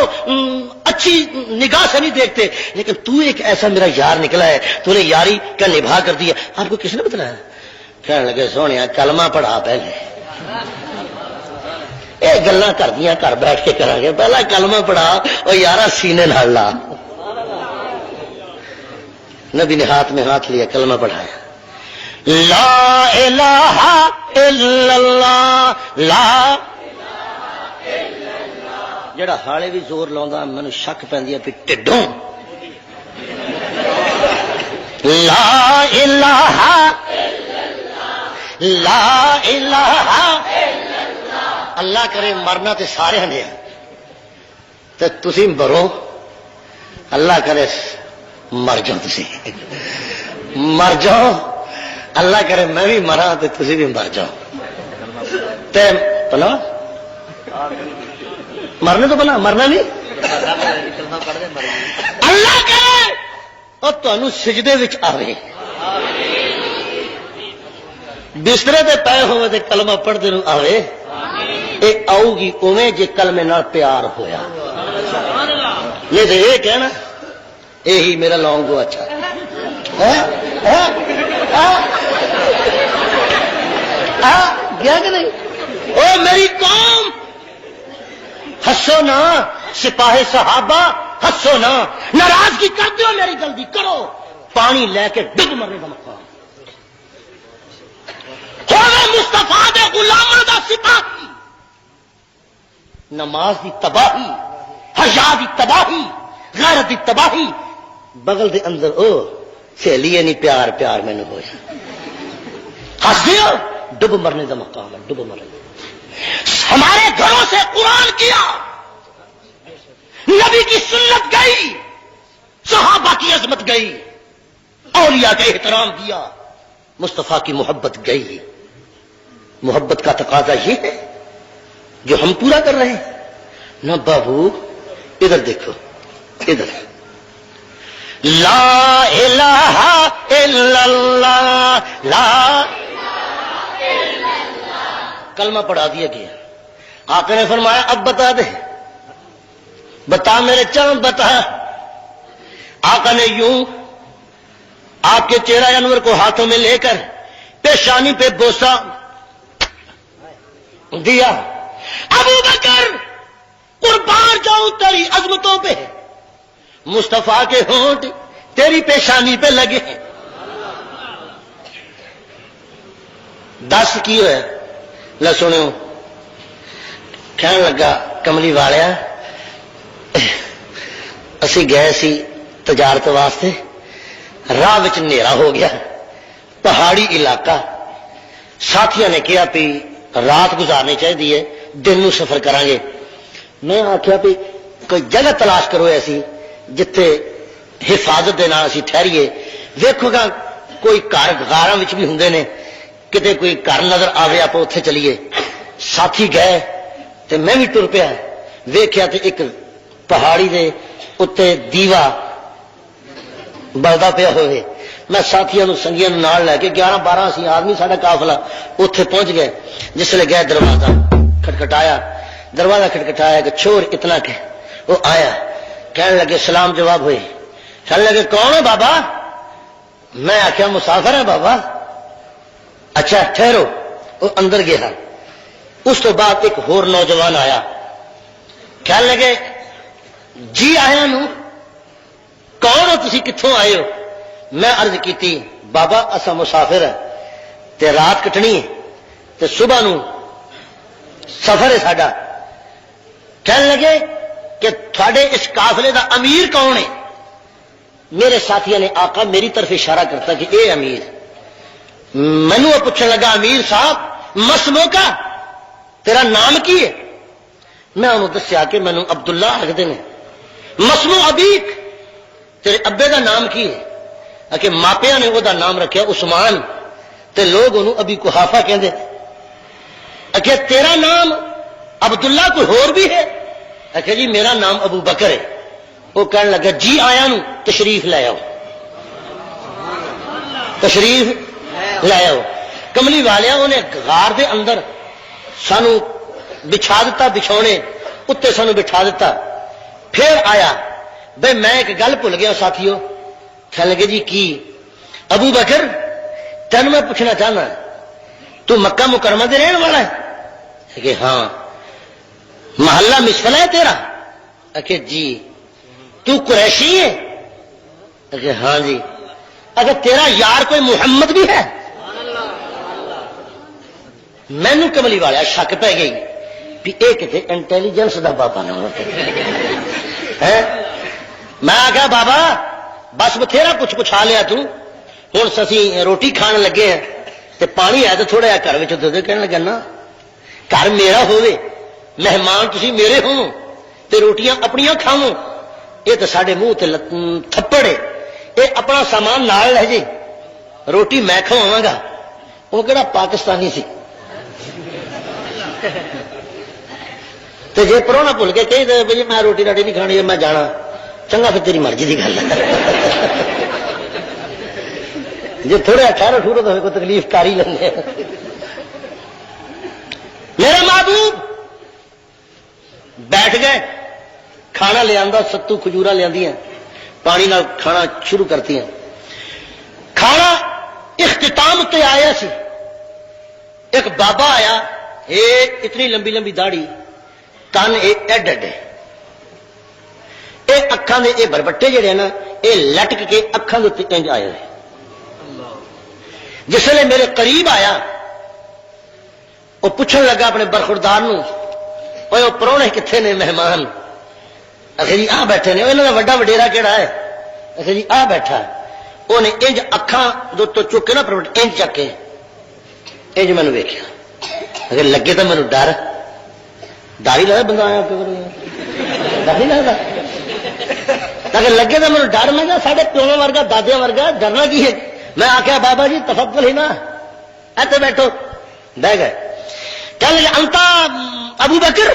اچھی نگاہ سے نہیں دیکھتے, لیکن تو ایک ایسا میرا یار نکلا ہے, تو نے یاری کا نبھا کر دیا. آپ کو کس نے بتلایا؟ کہنے لگے سونے کلمہ پڑھا پہلے. یہ گلاں کر دیا گھر بیٹھ کے کریں گے, پہلا کلمہ پڑھا اور یارا سینے نال لا. نبی نے ہاتھ میں ہاتھ لیا, کلمہ پڑھایا لا الہ الا اللہ, لا جڑا حالے بھی زور لاؤندا مینوں شک پیندی ہے کہ ٹڈوں لا الہ لا الہ اللہ کرے مرنا تے سارے نے تے تسی مرو, اللہ کرے مر جاؤ, تسی مر جاؤ, اللہ کرے میں بھی مرا تے تسی بھی مر جاؤ. تے پلا مرنے تو بنا مرنا نہیں, اللہ کرے اور تانوں سجدے وچ آوے, بسترے تے پے ہوئے تے کلمہ پڑھدے نوں آوے. اے آؤ گی اویں جے کلمے نال پیار ہویا. یہ تو یہ کہنا یہی میرا لانگ گو اچھا گیا کہ نہیں. او میری قوم ہسو نا, سپاہی صحابہ ہسو نا, ناراضگی کر دو میری جلدی کرو, پانی لے کے ڈب مرنے کا مقام ہوے مصطفیٰ دے غلاماں دا سپاہی. نماز دی تباہی, حیا دی تباہی, غیرت دی تباہی, بغل دے اندر او سہیلی نہیں پیار پیار میں نے ہویا. ہس دیو ڈب مرنے کا مقام ہے, ڈب مرنے. ہمارے گھروں سے قرآن کیا, نبی کی سنت گئی, صحابہ کی عظمت گئی, اولیاء کا احترام کیا, مصطفیٰ کی محبت گئی. محبت کا تقاضا یہ ہے جو ہم پورا کر رہے ہیں نا. بابو ادھر دیکھو, ادھر لا الہ الا اللہ, لا کلمہ پڑھا دیا گیا. آقا نے فرمایا اب بتا دے, بتا میرے چاند بتا. آقا نے یوں آپ کے چہرہ انور کو ہاتھوں میں لے کر پیشانی پہ بوسا دیا. ابو بکر قربان جاؤں تیری عظمتوں پہ, مصطفیٰ کے ہونٹ تیری پیشانی پہ لگے. دس کی ہے لے سنو. کہنے لگا کملی والیا اسی گئے سی تجارت واسطے, راہ وچ نیرا ہو گیا, پہاڑی علاقہ, ساتھیاں نے کہا بھی رات گزارنی چاہیے, دن نو سفر کریں گے. میں آخیا بھی کوئی جگہ تلاش کرو ایسی جتھے حفاظت دے نال اسی ٹھہریے. ویکھو گا کوئی گھر غاراں وچ بھی ہوندے نے, کتے کوئی گھر نظر آوے آپ اتنے چلیے. ساتھی گئے, تے میں بھی ٹر پیا ویکھیا تے ایک پہاڑی دے اتنے دیوا بلدا پیا ہوئے. میں ساتھیاں سنگیاں نال لے کے 11-12 سی آدمی ساڈا قافلہ اتے پہنچ گئے. جس لے گئے دروازہ کھٹکھٹایا کہ چور اتنا کہ وہ آیا کہنے لگے سلام جواب ہوئے. کہنے لگے کون ہے بابا؟ میں آخیا مسافر ہے بابا. اچھا ٹھہرو. وہ اندر گیا. اس تو بعد ایک ہور نوجوان آیا کہنے لگے جی آیا نو کون ہو تسی کتوں آئے ہو؟ میں عرض کیتی بابا اسا مسافر ہے تے رات کٹنی ہے تے صبح نو سفر ہے ساڈا. کہنے لگے کہ تھوڑے اس قافلے دا امیر کون ہے؟ میرے ساتھیوں نے آقا میری طرف اشارہ کرتا کہ اے امیر. مینو پوچھنے لگا امیر صاحب مسمو کا تیرا نام کی ہے؟ میں انہوں دسیا کہ مینو عبداللہ رکھتے ہیں. مسمو ابیک تیرے ابے دا نام کی ہے؟ کہ ماپیا نے وہ دا نام رکھا عثمان تے لوگ انہوں ابھی قحافہ کہندے. کہ تیرا نام عبداللہ کوئی اور بھی ہے؟ کہ جی میرا نام ابو بکر ہے. وہ کہنے لگا جی آیا نو تشریف لے آؤ تشریف لے آؤ. کملی والیا انہیں غار دے اندر سانو بچھا دیتا بچھونے اتنے سانو بٹھا دیتا. پھر آیا بھائی میں ایک گل بھول گیا ساتھیوں. کہنے لگے جی کی؟ ابو بکر تین میں پوچھنا چاہنا تو مکہ مکرمہ دے رہنے والا ہے؟ کہ ہاں. محلہ مسفلا ہے تیرا؟ کہ جی. تو قریشی ہے؟ کہ ہاں جی. اگر تیرا یار کوئی محمد بھی ہے؟ مینو کملی والا شک پہ گئی بھی ایک تھے انٹیلیجنس دا بابا نہ ہوتے. میں آخیا بابا بس بتھیرا کچھ پوچھا لیا تو ہوں اسی روٹی کھان لگے ہیں تے پانی ہے تو تھوڑا جہا گھر دے کہنے لگا نا گھر میرا ہوئے مہمان تسی میرے ہو تے روٹیاں اپنیاں کھاؤ. یہ تو سارے منہ تے تھپڑ ہے. یہ اپنا سامان نال لے جی روٹی میں کھواواں گا. وہ کہڑا پاکستانی سی تے جے پرونا بھول کے کہی دے بھائی میں روٹی راٹی نہیں کھانی میں جانا چنگا پھر تیری مرضی کی گل ہے. جی تھوڑے ٹھہرو ٹھورو تو کوئی تکلیف کاری لیں. میرا محبوب بیٹھ گئے کھانا لیا ستو کھجورا لیا پانی نال کھانا شروع کرتی ہیں. کھانا اختتام تے آیا سی. ایک بابا آیا ایک اتنی لمبی لمبی داڑھی تن ایک ایڈ ایڈ یہ اکھان دے یہ بربٹے جڑے نا یہ لٹک کے اکھان دے انج آئے. جس نے میرے قریب آیا وہ پوچھنے لگا اپنے برخوردار نو وہ پرونے کتنے نے مہمان؟ اچھا جی آ بیٹھے نے. انہوں کا وڈا وڈیرا کہڑا ہے؟ اچھا جی آ بیٹھا. انہیں انج اکھان دو تو چک کے نا پروٹ انج چک کے انج مینو ویکھیا. اگر لگے تو مینو ڈر ڈر ہی لگا بندہ آیا ڈر نہیں لگتا. اگر لگے تو مینو ڈر میں سارے پیوں ورگا دادیا ورگا ڈرنا کی ہے. میں آخیا بابا جی تفضل ہی نا ایسے بیٹھو. بہ گئے. کہنے لگے انتا ابو بکر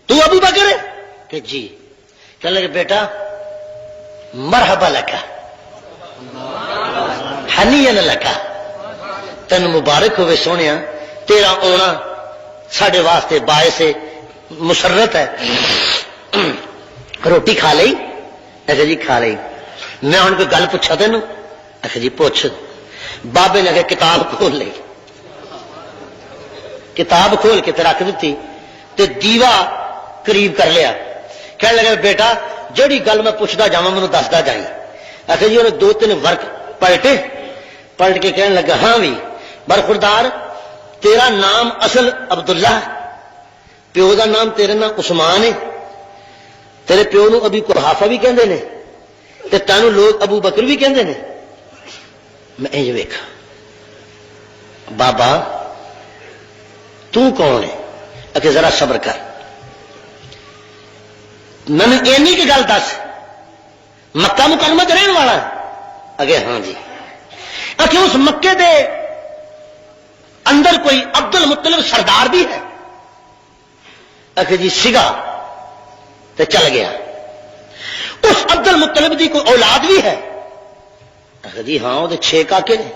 تو ابو بکر ہے؟ کہ جی. کہنے لگے بیٹا مرحبا لکا ہنیئن لکا تین مبارک ہوئے سونیا تیرا آنا ساڈے واسطے باعث مسرت ہے. روٹی کھا لئی؟ اچھا جی کھا لئی. میں ہوں کوئی گل پوچھا تین؟ اچھا جی پوچھ. بابے نے کہ کتاب کھول لی. کتاب کھول کے رکھ دیتی تے دیوا قریب کر لیا. کہنے لگا بیٹا جہی گل میں پوچھتا جا مجھے دستا جائیں. اچھا جی انہیں 2-3 ورق پلٹے پلٹ کے کہنے لگا ہاں بھی برخوردار تیرا نام اصل عبداللہ پیو دا نام تیرے نام عثمان ہے. تیرے پیو نو ابھی قحافہ بھی کہندے نے تے تینوں لوگ ابو بکر بھی کہندے نے. میں انج ویکھا بابا تو کون ہے؟ کہ ذرا صبر کر میں اینی کی گل دس مکہ مکرمہ رہن والا ہے؟ اگے ہاں جی. کہ اس مکے دے اندر کوئی عبد المطلب سردار بھی ہے؟ آخر جی سگا تے چل گیا. اس عبد المطلب دی کوئی اولاد بھی ہے؟ آخر جی ہاں وہ 6 کاکے نے.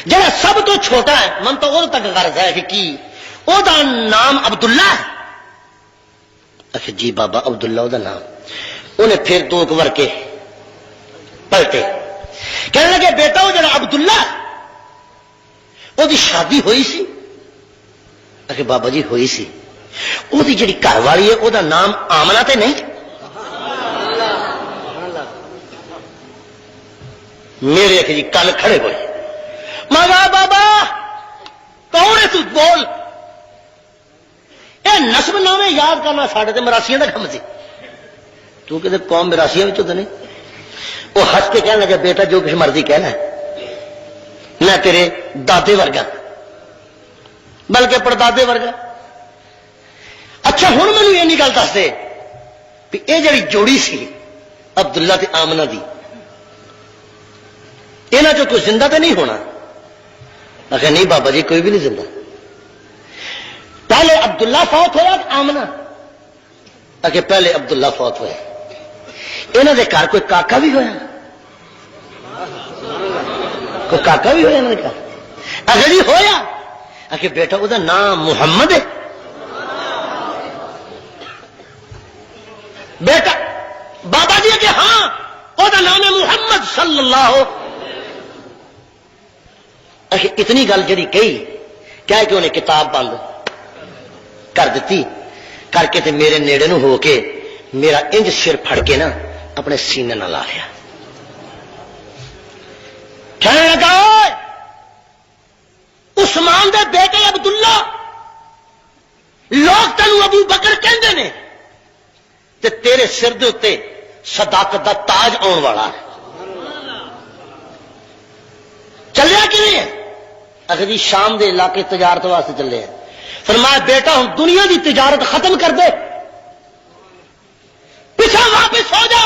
جہاں سب تو چھوٹا ہے من تو وہ تک غرض ہے کہ کی وہ دا نام عبداللہ ہے. آخر جی بابا عبداللہ وہ نام. انہیں پھر 2 ورکے پلٹے کہنے لگے بیٹا وہ جڑا عبداللہ وہ دی شادی ہوئی سی؟ آخر بابا جی ہوئی سی. وہ دی جڑی گھر والی ہے وہ دا نام آمنہ تے نہیں؟ میرے آخر جی کل کھڑے ہوئے. مگا بابا کون ہے تو بول. اے نسب نامے یاد کرنا ساڈے تے مراسیاں دا کم سی. تو کہ قوم مراسیاں وچوں تے نہیں. وہ ہس کے کہنے لگا بیٹا جو کچھ مرضی کہنا ہے میں تیرے دادے ورگا بلکہ پردادے ورگا. اچھا ہوں مینوں یہ گل دس دے بھی یہ جڑی جوڑی سی عبداللہ تے آمنہ دی یہاں چ کوئی زندہ تو نہیں ہونا؟ آخر نہیں بابا جی کوئی بھی نہیں زندہ. پہلے عبداللہ فوت ہوا آمنہ؟ آخر پہلے عبداللہ فوت ہوا. یہاں دے گھر کوئی کاکا بھی ہوا؟ کوئی کاکا بھی ہوا یہاں دے گھر؟ آخر جی ہویا. آخر بیٹا وہ نام محمد ہے؟ بیٹا بابا جی کہ ہاں وہ نام ہے محمد صلی اللہ. اتنی گل جڑی کہی کہہ کے انہیں کتاب بند کر دیتی کر کے تے میرے نیڑے نو ہو کے میرا انج سر پھڑ کے نا اپنے سینے نہ لا لیا. کہنے لگا عثمان دے بیٹے عبداللہ لوگ تینوں ابو بکر کہندے نے تے تیرے سر دے اتے صداقت دا تاج آن والا ہے. چلیا کیویں ہے؟ آخر جی شام دے علاقے تجارت واسطے چلے ہیں. فرمایا بیٹا ہوں دنیا دی تجارت ختم کر دے پیچھے واپس ہو جا.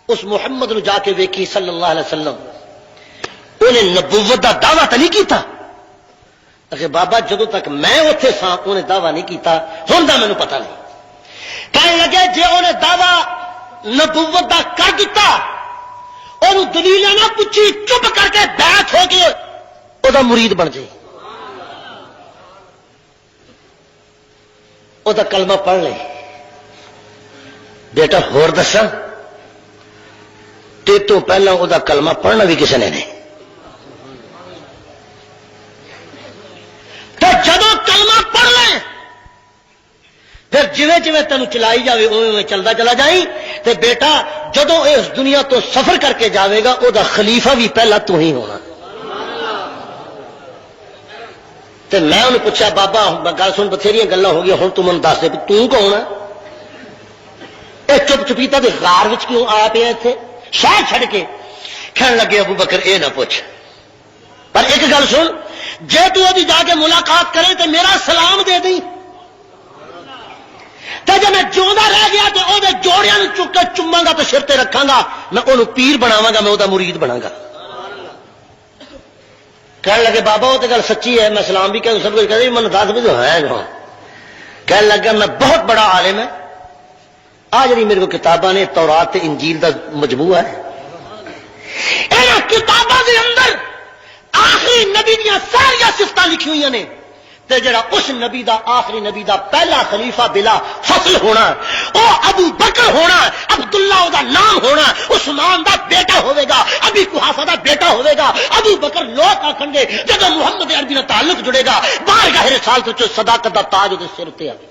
اس محمد نو جا کے ویکھی صلی اللہ علیہ وسلم انہیں نبوت دا دعویٰ تو نہیں کیتا. آخر بابا جدو تک میں اتنے سا انہیں دعویٰ نہیں کیتا ہوں دا مینوں پتہ نہیں. کہنے لگے جے انہیں دعویٰ نبوت دا کر دیتا اور دلیل نہ پوچھی چپ کر کے بیٹھ ہو کے وہ مرید بن جائے وہ کلمہ پڑھ لے. بیٹا ہور دساں تے تو پہلا وہ کلمہ پڑھنا بھی کسی نے نہیں. تو جدو کلمہ پڑھ لے پھر جویں جویں تینوں چلائی جاوے اویں چلتا چلا جائیں. تے بیٹا جدو اس دنیا تو سفر کر کے جاوے گا وہ خلیفہ بھی پہلا تو ہی ہونا. تے میں انہوں پوچھا بابا گل سن بتھیری گلا ہو گیا ہوں تم من دس دے تو کون ہے؟ یہ چپ چپیتا دے غار وچ کیوں آیا پیا اتنے شہر چھڑ کے؟ کہنے لگے ابو بکر اے نہ پوچھ پر ایک گل سن جے تو ابھی جا کے ملاقات کرے تو میرا سلام دے دیں تو جب میں جیوندا رہ گیا تو وہ جوڑیاں چک کے چوما گا تو سر تے رکھاں گا میں انہوں پیر بناواں گا میں وہ مرید بنا گا. کہنے لگے بابا وہ تو گل سچی ہے میں سلام بھی کہوں سب کچھ کہتے من دس بھی تو ہے. کہنے لگا میں بہت بڑا عالم ہے آ جی میرے کو کتاباں نے تورات تے انجیل دا مجموعہ ہے انہاں کتاباں دے اندر آخری نبی دیاں ساریا صفتاں لکھی ہوئی نے تے جڑا اس نبی دا آخری نبی دا پہلا خلیفہ بلا فصل ہونا او ابو بکر ہونا عبداللہ دا نام ہونا عثمان دا بیٹا ہوئے گا ابی قحافہ دا بیٹا ہوئے گا ابو بکر لوگ آکھن گے جب محمد عربی نال تعلق جڑے گا بارگاہ رسالت وچ صداقت دا تاج دے سر تے آوے.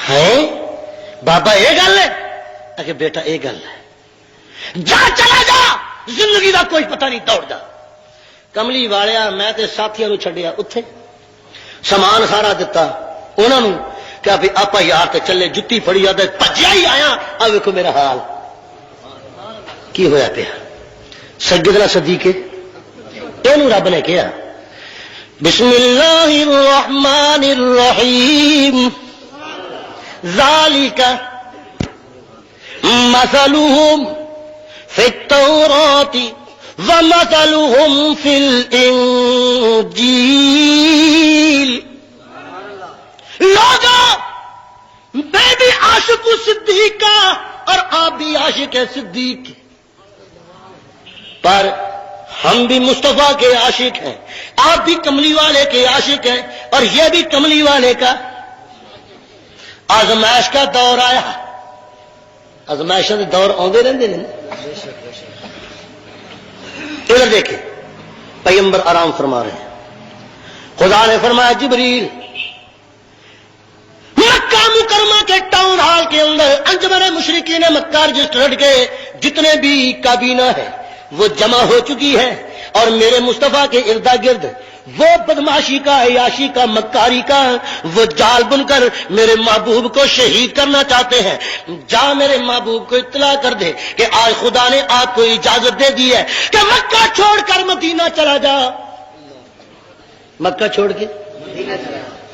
ہے بابا یہ گل ہے کہ بیٹا یہ گل ہے جا چلا جا زندگی دا کوئی پتہ نہیں دوڑ جا. کملی والیا میں تے ساتھیاں نو چھڈیا اتھے سامان سارا دتا انہاں نو کہ بھی آپ یار تے چلے جتی پھڑی آدھے بھجیا ہی آیا آ ویکھو میرا حال کی ہویا پیا. سیدنا صدیق اینو رب نے کہا بسم اللہ الرحمن الرحیم ذالک مثلهم فی التوراۃ وَمَثَلُهُمْ فِي الْإِنجِيلِ لوگوں میں بھی عاشق ہوں صدیق کا اور آپ بھی عاشق ہیں صدیق کے، پر ہم بھی مصطفیٰ کے عاشق ہیں، آپ بھی کملی والے کے عاشق ہیں، اور یہ بھی کملی والے کا۔ آزمائش کا دور آیا، آزمائشوں کے دور آتے رہتے ہیں۔ ادھر دیکھیں پیغمبر آرام فرما رہے ہیں، خدا نے فرمایا جبریل مکہ مکرمہ کے ٹاؤن ہال کے اندر انجمن مشرکین مکہ رجسٹرڈ کے جتنے بھی کابینہ ہیں وہ جمع ہو چکی ہے، اور میرے مصطفیٰ کے ارد گرد وہ بدماشی کا، عیاشی کا، مکاری کا وہ جال بن کر میرے محبوب کو شہید کرنا چاہتے ہیں۔ جا میرے محبوب کو اطلاع کر دے کہ آج خدا نے آپ کو اجازت دے دی ہے کہ مکہ چھوڑ کر مدینہ چلا جا، مکہ چھوڑ کے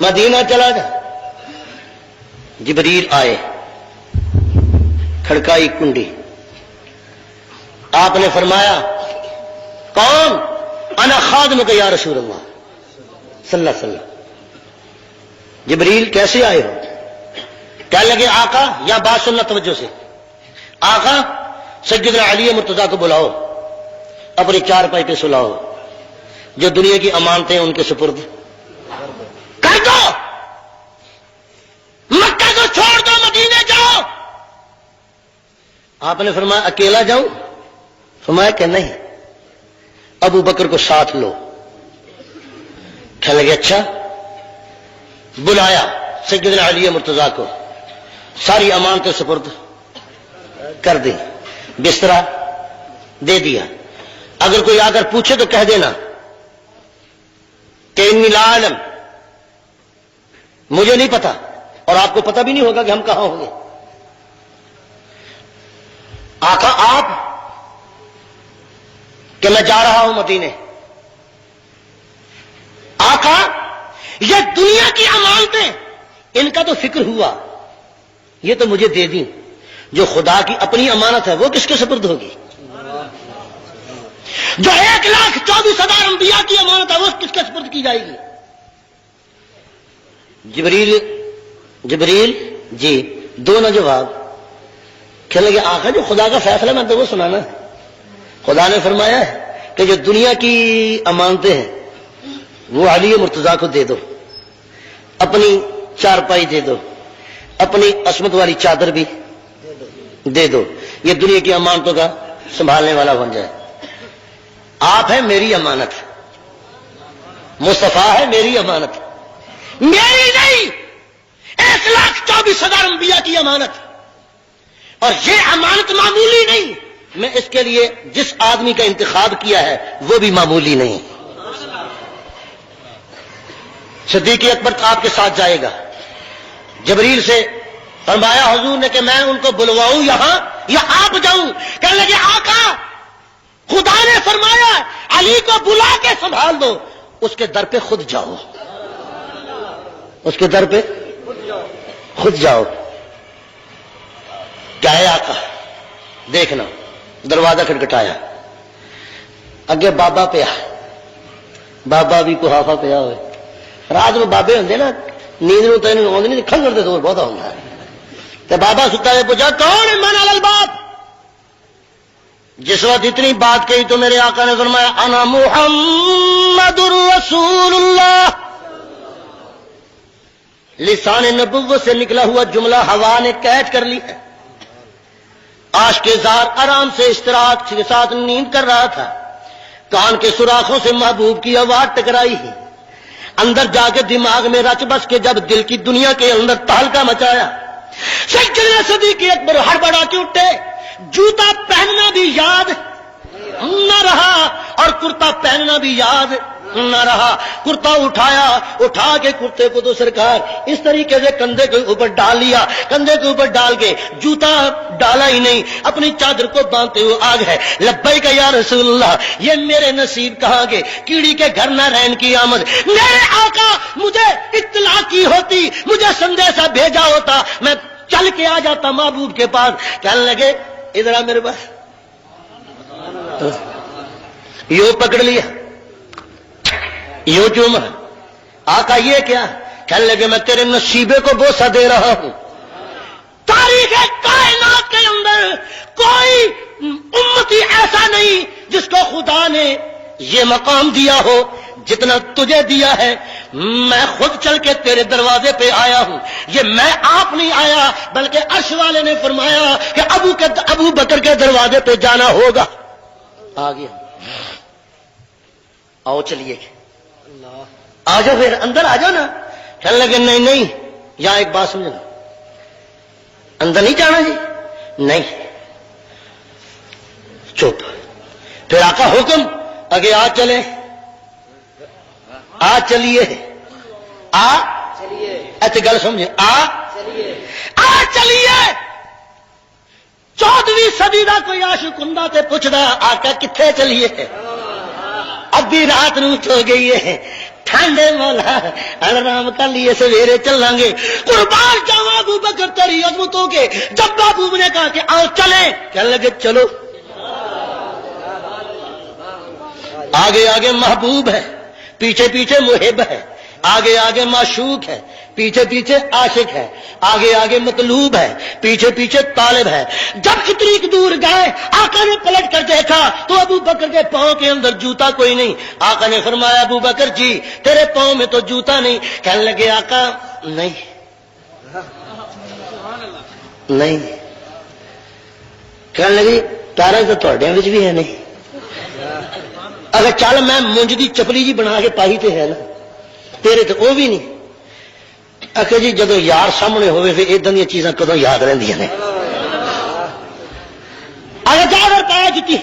مدینہ چلا جا۔ جبریل آئے، کھڑکائی کنڈی، آپ نے فرمایا کون؟ انا خادمک یا رسول اللہ صلی اللہ علیہ وسلم۔ جبریل کیسے آئے ہو؟ کہنے لگے آقا، یا بات سننا توجہ سے، آقا سیدنا علی مرتضیٰ کو بلاؤ، اپنی چارپائی پہ سلاؤ، جو دنیا کی امانتیں ان کے سپرد کر دو، مکہ کو چھوڑ دو، مدینے جاؤ۔ آپ نے فرمایا اکیلا جاؤں؟ فرمایا کہ نہیں، ابو بکر کو ساتھ لو۔ کہنے لگے اچھا۔ بلایا سیدنا علی مرتضیٰ کو، ساری امانتیں سپرد کر دی، بسترا دے دیا۔ اگر کوئی آ کر پوچھے تو کہہ دینا کہ انی لا علم، مجھے نہیں پتا، اور آپ کو پتا بھی نہیں ہوگا کہ ہم کہاں ہوں گے۔ آقا آپ کہ میں جا رہا ہوں مدینے۔ آقا یہ دنیا کی امانتیں ان کا تو فکر ہوا، یہ تو مجھے دے دیں، جو خدا کی اپنی امانت ہے وہ کس کے سپرد ہوگی؟ جو 1,24,000 انبیاء کی امانت ہے وہ کس کے سپرد کی جائے گی؟ جبریل جی دونوں جواب۔ کہنے لگے آقا جو خدا کا فیصلہ میں تو وہ سنانا ہے۔ خدا نے فرمایا ہے کہ جو دنیا کی امانتیں ہیں وہ علی مرتضیٰ کو دے دو، اپنی چارپائی دے دو، اپنی عصمت والی چادر بھی دے دو، یہ دنیا کی امانتوں کا سنبھالنے والا بن جائے۔ آپ ہیں میری امانت، مصطفیٰ ہے میری امانت، میری نہیں 1,24,000 انبیاء کی امانت، اور یہ امانت معمولی نہیں، میں اس کے لیے جس آدمی کا انتخاب کیا ہے وہ بھی معمولی نہیں۔ صدیق اکبر آپ کے ساتھ جائے گا۔ جبریل سے فرمایا حضور نے کہ میں ان کو بلواؤں یہاں یا آپ جاؤں؟ کہنے لگے آقا خدا نے فرمایا علی کو بلا کے سنبھال دو، اس کے در پہ خود جاؤ، اس کے در پہ خود جاؤ۔ کیا ہے آقا؟ دیکھنا، دروازہ کھٹکھٹایا، اگے بابا پیا، بابا بھی کوہافا پیا ہوئے۔ رات میں بابے ہوندے نا نیند نو تو آدھے نہیں، کھنگڑ دے زور بہت ہوتا ہے، تو بابا ستا ہے پوچھا کون ہے من علی الباب؟ جس وقت اتنی بات کہی تو میرے آقا نے فرمایا انا محمد رسول اللہ۔ لسان نبوت سے نکلا ہوا جملہ ہوا نے کیچ کر لی ہے۔ عاشق کے ذات آرام سے استراحت کے ساتھ نیند کر رہا تھا، کان کے سوراخوں سے محبوب کی آواز ٹکرائی ہے، اندر جا کے دماغ میں رچ بس کے جب دل کی دنیا کے اندر تہلکا مچایا، سیدنا صدیق اکبر ہڑبڑا کے اٹھے، جوتا پہننا بھی یاد نہ رہا اور کرتا پہننا بھی یاد نہ رہا۔ کرتا اٹھایا، اٹھا کے کرتے کو تو سرکار اس طریقے سے کندھے کے اوپر ڈال لیا، کندھے کے اوپر ڈال کے جوتا ڈالا ہی نہیں، اپنی چادر کو باندھتے ہوئے آ گئے۔ لبیک یا رسول اللہ، یہ میرے نصیب کہاں کے کیڑی کے گھر نہ رہن کی آمد۔ میرے آقا مجھے اطلاع کی ہوتی، مجھے سندیشہ بھیجا ہوتا، میں چل کے آ جاتا محبوب کے پاس۔ کہنے لگے ادھر آ میرے پاس، یوں پکڑ لیا، یوں چوما۔ آقا یہ کیا؟ کہنے لگے میں تیرے نصیبے کو بوسہ دے رہا ہوں۔ تاریخ کائنات کے اندر کوئی امتی ایسا نہیں جس کو خدا نے یہ مقام دیا ہو جتنا تجھے دیا ہے۔ میں خود چل کے تیرے دروازے پہ آیا ہوں، یہ میں آپ نہیں آیا بلکہ عرش والے نے فرمایا کہ ابو بکر کے دروازے پہ جانا ہوگا۔ آ گیا، آؤ چلیے، آ جاؤ پھر اندر آ جاؤ نا۔ کہنے لگے نہیں نہیں، یہاں ایک بات سمجھنا، اندر نہیں جانا جی، نہیں، چپ۔ پھر آقا حکم، آگے آ چلے، آ چلیے، آ چلیے، ایسے گل سمجھے، آ چلیے، آ چلیے۔ 14ویں صدی کا کوئی عاشق ہوندا تے پوچھدا آقا کتنے چلیے؟ ادھی رات نو سو گئی ہے، ٹھنڈے مولا آرام کر لیے، سویرے چلیں گے۔ قربان جاواں ابو بکر تیری عظمتوں کے، جب بابو نے کہا کہ آؤ چلیں، کہنے لگے چلو۔ آگے آگے محبوب ہے، پیچھے پیچھے محب ہے، آگے آگے معشوق ہے، پیچھے پیچھے عاشق ہے، آگے آگے مطلوب ہے، پیچھے پیچھے طالب ہے۔ جب کتنی دور گئے آقا نے پلٹ کر دیکھا تو ابو بکر کے پاؤں کے اندر جوتا کوئی نہیں۔ آقا نے فرمایا ابو بکر جی تیرے پاؤں میں تو جوتا نہیں۔ کہنے لگے آقا نہیں نہیں، کہنے لگے پیروں تو تھوڑے وچ بھی ہے نہیں، اگر چل میں مونج دی چپلی جی بنا کے پائی تے ہے نا، تیرے تو وہ بھی نہیں۔ آخر جی جدو یار سامنے ہوئے پھر ادھر دیا چیزاں کدو یاد رہی نے۔ اگر جا کر پایا جتی،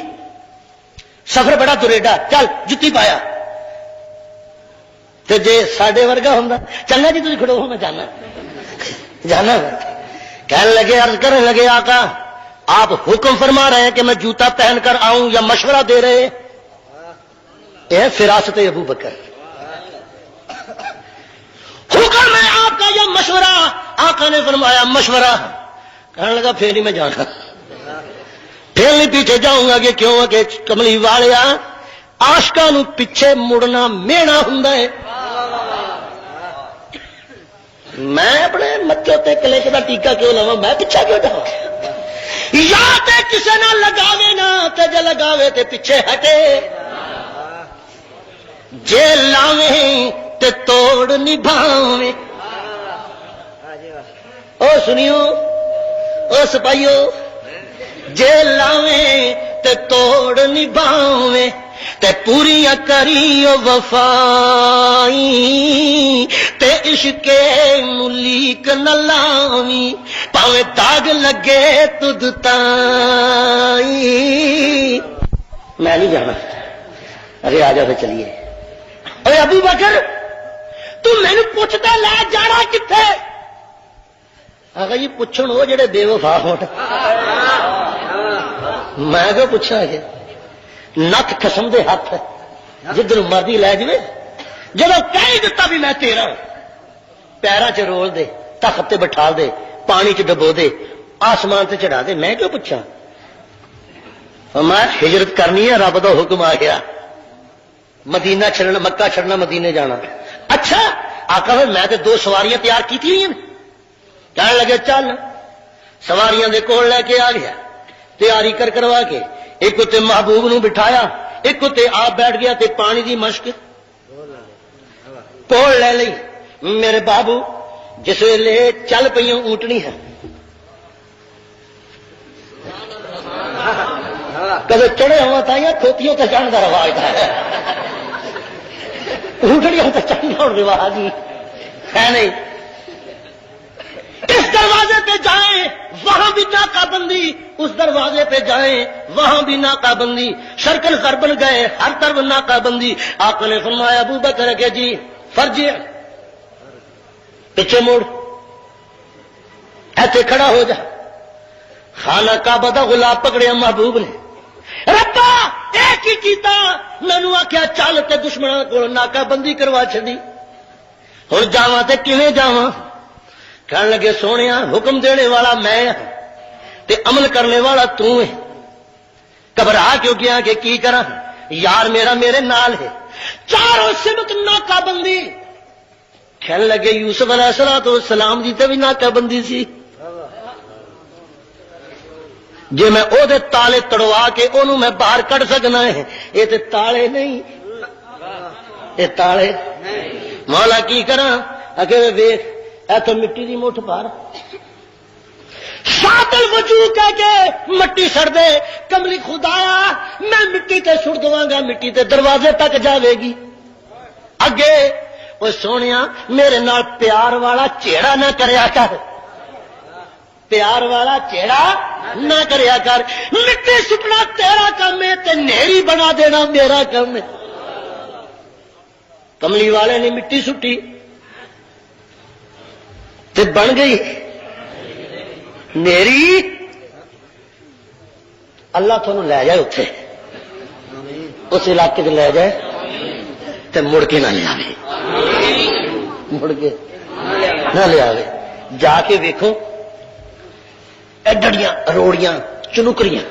سفر بڑا دریڈا، چل جتی پایا، تو جی ساڈے ورگا ہوں چلنا جی تھی کھڑو ہو میں جانا جانا۔ کہنے لگے عرض کرنے لگے آقا آپ حکم فرما رہے ہیں کہ میں جوتا پہن کر آؤں یا مشورہ دے رہے؟ یہ فراست ابو بکر، حکم ہے آپ کا یا مشورہ؟ آقا نے فرمایا مشورہ۔ کہنے لگا پھر نہیں میں جانا، پھر نہیں پیچھے جاؤں گا۔ کہ کیوں؟ کہ کملی والیا عاشقاں نو پیچھے مڑنا مینا ہوندا ہے۔ میں اپنے متھے تے کلیک دا ٹیکا کیوں لاواں، میں پیچھے کیوں جاواں؟ یا تے کسے نہ لگاوے نا تے جے لگاوے تے پیچھے ہٹے، جے لاویں تے توڑ نبھاویں۔ او سنیو او سپاہیو، جے لاویں تے توڑ نبھاویں، تے پوریاں کریو وفائی، تے عشق ملیک نہ لاویں، پاویں داغ لگے تد تائی۔ میں نہیں جانا، ارے آ جا چلیے۔ اے ابو بکر تو میں نے پوچھتا لے جانا کتنے؟ آگا جی پوچھن وہ جڑے بے وفا ہو، میں کیوں پوچھا کہ نت قسم دے ہاتھ جدھر مرضی لے جائے، جب کہہ دیتا بھی میں تیرا، پیروں چ رول دے، تخت تے بٹھا دے، پانی چ ڈبو دے، آسمان تے چڑھا دے، میں کیوں پوچھا؟ میں ہجرت کرنی ہے، رب دا حکم آ گیا، مدینہ چھڑنا، مکہ چھڑنا، مدینے جانا۔ اچھا آقا میں تے 2 سواریاں تیار کی تھی، کہنے لگے چل، سواریاں دے کول لے کے آ گیا، تیاری کروا کے ایک تے محبوب نو بٹھایا، ایک تے آپ بیٹھ گیا تے پانی دی مشک کول لے لئی۔ میرے بابو جس ویلے چل پئیوں اونٹنی ہے، کدے چڑھے ہوا تھا یا کھوتیوں تے چڑھن دا رواج تھا، اونٹنیوں تے چڑھنا اور رواج ہے نہیں۔ اس دروازے پہ جائیں وہاں بھی ناکہ بندی، اس دروازے پہ جائیں وہاں بھی ناکہ بندی، شرکل غربن گئے ہر طرف ناکہ بندی۔ آقا نے فرمایا ابو بکر کہ جی فرجع، پیچھے موڑ، ایسے کھڑا ہو جا۔ خانہ کعبہ دا غلام پکڑیا محبوب نے، ربا ایک ہی کیتا، مینوں آخیا چل تے دشمناں کول ناکہ بندی کروا چھڈی، ہن جاواں تے کیویں جاواں؟ کہنے لگے سونیا حکم دینے والا میں تے عمل کرنے والا تو ہے، گھبرا کیوں گیا کہ کی کرا؟ یار میرا میرے نال ہے، چاروں سمت ناکہ بندی. کہنے لگے یوسف علیہ السلام دی تے بھی ناکہ بندی سی. جے میں او دے تالے تڑوا کے انہوں میں باہر کٹ سکنا ہے، یہ تے تالے نہیں، یہ تالے. مولا کی کرا اگے ویکھ اے تو مٹی دی مٹھ پار ساتل وجوہ کہہ کے مٹی سڑ دے. کملی خدایا میں مٹی تے سڑ دواں گا، مٹی تے دروازے تک جاوے گی. اگے وہ سونیا میرے نال پیار والا چیڑا نہ کریا کر، پیار والا چیڑا نہ کریا کر. مٹی سٹنا تیرا کام ہے تے نیری بنا دینا میرا کام ہے. کملی والے نے مٹی سٹی تے بن گئی نیری. اللہ تھانوں لے جائے اتنے اس علاقے سے لے جائے تے مڑ کے نہ لے آوے، مڑ کے نہ لے آوے. جا کے ویکھو ایڈڑیاں روڑیاں چنکریاں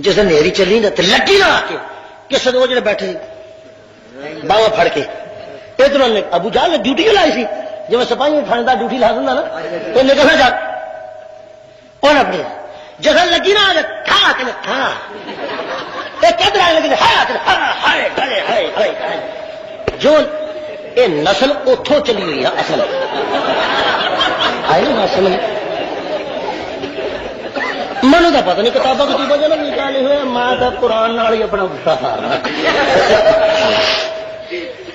جس نیری چلی نا لٹی نہ آ کے کسی نے وہ جڑے بیٹھے باواں پھڑ کے ادھر ابو جہل نے ڈیوٹی لائی سی، جی میں سپاہی تھانے ڈیوٹی لا دوں نا تو نکلنا جا کون اپنی جگہ لگی نا کھا کے کھا کدھر آنے لگے جو یہ نسل اتوں چلی ہوئی ہے اصل آئی نسل منو تو پتہ نہیں کتابوں کتابوں جو نکالے ہوئے میں تو قرآن نال ہی اپنا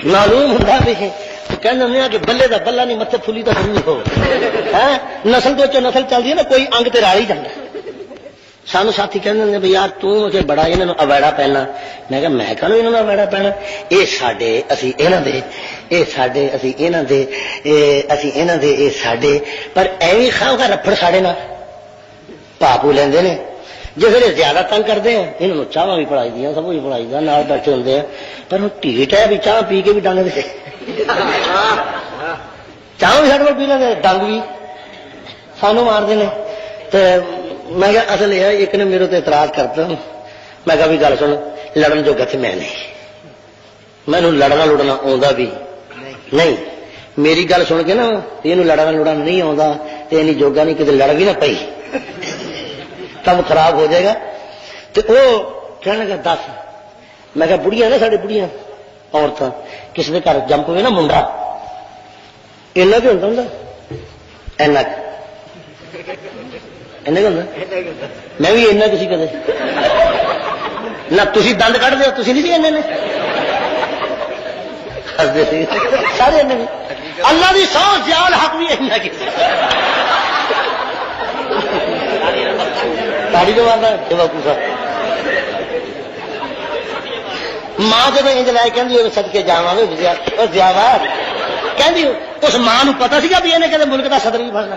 معلوم ہوتا بھی کہنے کہ بلے دا بلا نہیں متے پھلی تو ضرور ہو. نسل تو نسل چل رہی ہے نا کوئی انگ تے رال ہی جانا. سانو ساتھی کہنے بھائی یار تجھے بڑا انہوں اویڑا پہنا. میں کہا میں کہوں انہوں نے اویڑا پہنا، یہ ساڈے اسی انہاں دے، یہ ساڈے اسی انہاں دے، اسی انہاں دے، یہ ساڈے. پر ایویں کھاؤ گا رفڑ ساڈے نال پاپو لیندے نے. جس ویلے زیادہ تنگ کرتے ہیں انہوں چاہاں بھی پڑھائی دیا سب کچھ پڑھائی دا نال بیٹھے ہوندے ہیں. پر وہ ٹھیٹ ہے بھی چاہ پی کے بھی ڈنگ دے چاہ بھی ساڈے کول پی لیندے ڈنگ بھی سانو مارتے ہیں. تو میں کہا اصل یہ ایک نے میرے تے اعتراض کرتا. میں کہا بھی گل سن لڑن جو گت میں نہیں، مینوں لڑنا لڑنا آਉਂਦਾ بھی نہیں. میری گل سن کے نا یہ لڑنا لڑنا نہیں آਉਂਦਾ تے اینی جوگا نہیں کتے لڑ بھی نہ پئی کم خراب ہو جائے گا. تو وہ کہنے لگا دس. میں کہا بڑھیاں نا ساڈے بڑھیاں عورتاں کسی کے گھر جم پوے نا منڈا اینا کی ہوتا ہوں اینا میں بھی اینا کسی کدے نہ تھی دند کٹ دو تھی نہیں سی اینے نے ہستے سی سارے اینے اللہ کی سو زیال حق بھی اینا کی تاڑی جو مارتا بےوقوفا ماں جب انج لائے کہ سدکے جا زیادہ کہ اس ماں کو پتا سا بھی انہیں کہ ملک کا صدر بھی بننا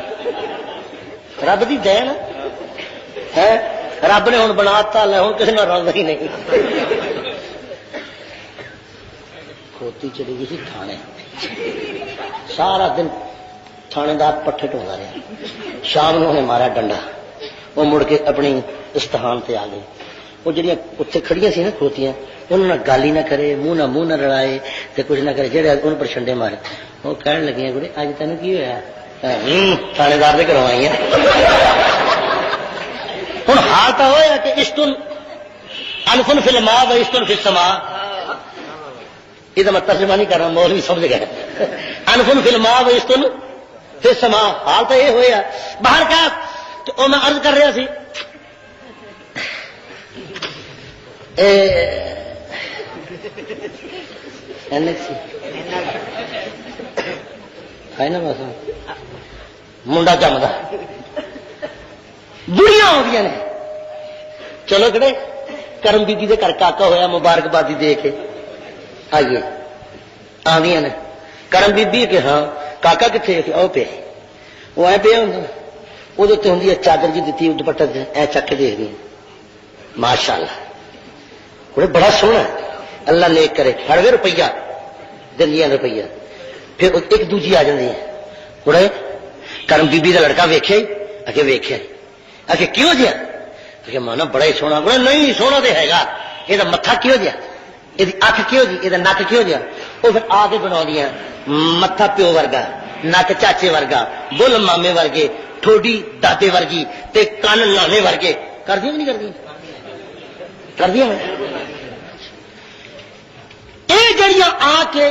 رب کی دین ہے. رب نے ہوں بنا لے ہوں کسی نے رلتا ہی نہیں. کھوتی چلی گئی تھانے سارا دن تھانے دار پٹھے ٹھوندا رہا. شام کو انہیں مارا ڈنڈا. وہ مڑ کے اپنی استحان تے آ گئی. وہ جڑیاں اتنے کھڑیاں سی نا کھوتیاں انہوں نے گالی نہ کرے منہ نہ رڑائے تے کچھ نہ کرے جہے ان پر چھنڈے مارے. وہ کہنے لگی گڑے اج تینوں کی ہوا تھانے دار نے کروائی ہیں. ہوں حال تو ہوا کہ اشتن انفن فی الماء و اشتن فی السماء. یہ تو میں ترجمہ نہیں کر رہا مولوی سمجھ گئے. انفن فی الماء و اشتن فی السماء حال تو یہ ہوا. باہر کیا تو میں عرض کر رہا سی ہے نا بس منڈا جمدا بڑھیاں ہو گیا نے. چلو کہڑے کرم بی کے گھر کاکا ہوا مبارکبادی دے کے آئیے آدی نے کرم بی کہ ہاں کاکا کتنے او پہ وہ ای پیا ہوں وہ ہوں چادر جی دیتی دوپٹا ای چک کے دیکھ دی ماشاء اللہ بڑا سونا اللہ نیک کرے. ہڑوے روپیہ دنیا روپیہ پھر ایک دوجی آ جاتی ہے بڑے کرم بی کا لڑکا ویخیا اگے ویخیا اگے کیوں جہا کہ مانا بڑا ہی سونا بڑا نہیں سونا تو ہے یہ متھا کیوں جا، یہ اکھ کیوں جی، یہ نک کیوں جا. وہ پھر آ کے بنا دیا متھا پیو ورگا، نک چاچے ورگا، بل مامے ورگے، ٹھوڈی دادے ورگی تے کن نانے ورگے. کر دیا نہیں کر دیا؟ کر دیا. یہ جڑیاں آ کے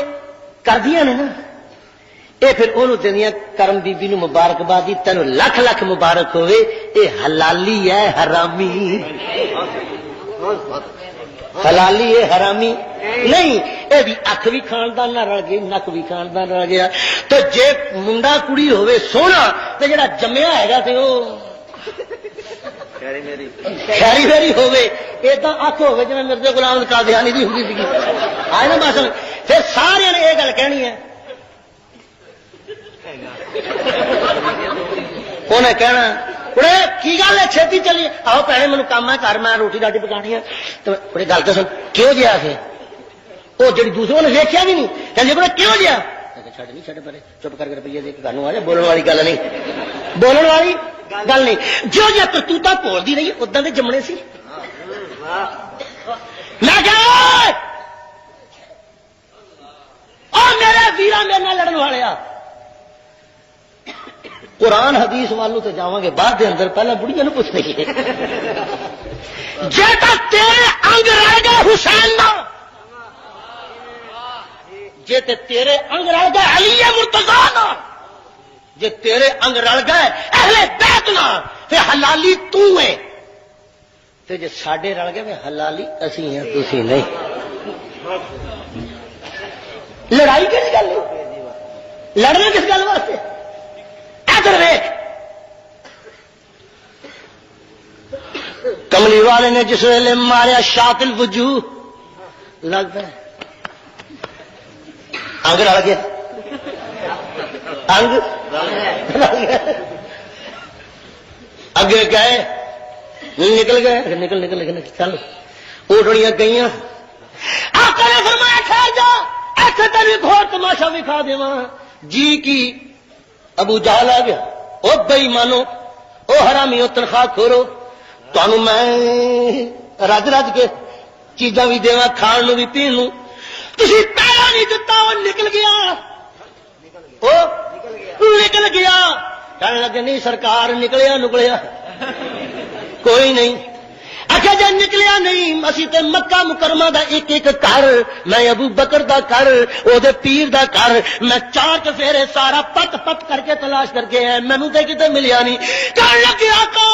کر دیا نے نا، یہ پھر انہوں دنیا کرم بی بی نو مبارکباد دی، تینوں لکھ لکھ مبارک ہوئے. یہ حلالی ہے حرامی، حلالی ہے حرامی نہیں. یہ بھی اکھ بھی خاندان نہ رل گئی، نک بھی خاندان رل گیا. تو جے منڈا کڑی ہوئے سونا تو جڑا جمیا ہے گا تے وہ خیری ویری ہوئے. ایدا اکھ ہوئے جی مرزا غلام قادیانی دی ہوندی سی آئے نا بس. پھر سارے نے یہ گل کہنی ہے، انہیں کہنا کی گل ہے چھتی چلی آؤ پہلے مینو کام ہے کر میں روٹی راٹی پکانی ہے. تو بڑی گل تو سن کیوں جیا پھر وہ جی دوسرے نے دیکھا بھی نہیں کہ بڑا کیوں جیا چڈ نہیں چڈ پہ چپ کر کے روپیے دے کے گانوں آ جائے. بولنے والی گل نہیں، بولنے والی گل نہیں. جو جی کرتوتا بولتی رہی اداں کے جمنے سی. میں میرے ویرا میرے نال لڑن والے قرآن حدیث والوں تو جاواں گے بعد دے اندر، پہلے بڑھیا نو پوچھنے کی جے تیرے انگ رل گئے حسین نہ، جے تیرے انگ رل گئے علی مرتضیٰ نہ، جے تیرے انگ رل گئے اہل بیت نہ پھر حلالی تو ہے. تے جے ساڈے رل گئے حلالی اسی ہیں تسی نہیں. لڑائی کس گل ہے؟ لڑنا کس گل واسطے؟ ادھر ویکھ کملی والے نے جس ویلے ماریا شاطل وجوہ لگتا ہے انگ رل گیا، انگ اگے گئے نکل گئے، نکل نکل نکل چل اوٹڑیاں گئی. آقا نے فرمایا ٹھہر جا ایسے تیری گھوڑ تماشا دکھا دیواں. جی کی ابو جہل آ گیا، او بے ایمانو، او حرامیو تنخواہ کھورو، تانوں میں رج رج کے چیزاں بھی دیواں، کھان نو بھی پین نو، تسی پیسہ نہیں دتا. وہ نکل گیا، وہ نکل گیا. کہنے لگے نہیں سرکار نکلیا نکلیا کوئی نہیں. اچھا جی نکلیا نہیں، اسی تے مکہ مکرمہ دا ایک ایک گھر، میں ابو بکر دا گھر، او دے پیر دا گھر، میں چار چفیرے سارا پت پت کر کے تلاش کر کے ہے، مینوں تے کتے ملیا نہیں. کہنے لگے آقا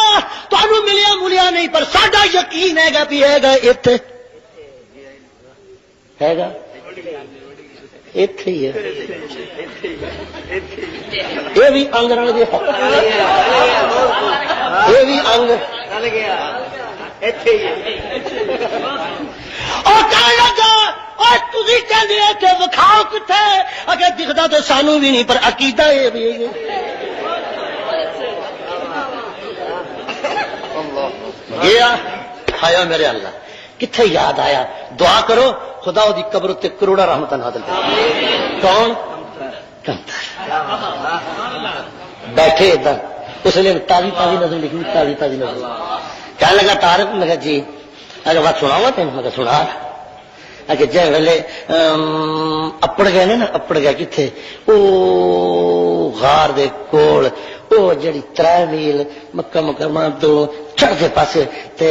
تانوں ملیا ملیا نہیں پر ساڈا یقین ہے گا بھی ہے گا ایتھے، ہے گا ایتھے ہی ہے. یہ بھی انگ رل گیا، یہ بھی انگ رل گیا. اور کہنے لگا اور تسی کہندے کہ وکھاؤ کتے، اگر دکھدا تو سانو بھی نہیں پر عقیدہ یہ بھی ہے. گیا آیا میرے اللہ کتنے یاد آیا. دعا کرو خدا دی قبر تے کروڑا رحمت نازل کرے. کون بیٹھے ادھر اس لیے تازی تازی نظر لکھی، تازی تازی نظر. کہنے لگا تارک، میں کہا جی. اگر بات سناؤں تین، میں کہا سنا. اگر جی ویلے اپڑ گئے نا، اپڑ گیا کتنے او غار دے کول، او جڑی 3 میل مکہ مکرمہ تو چڑھتے پاسے تے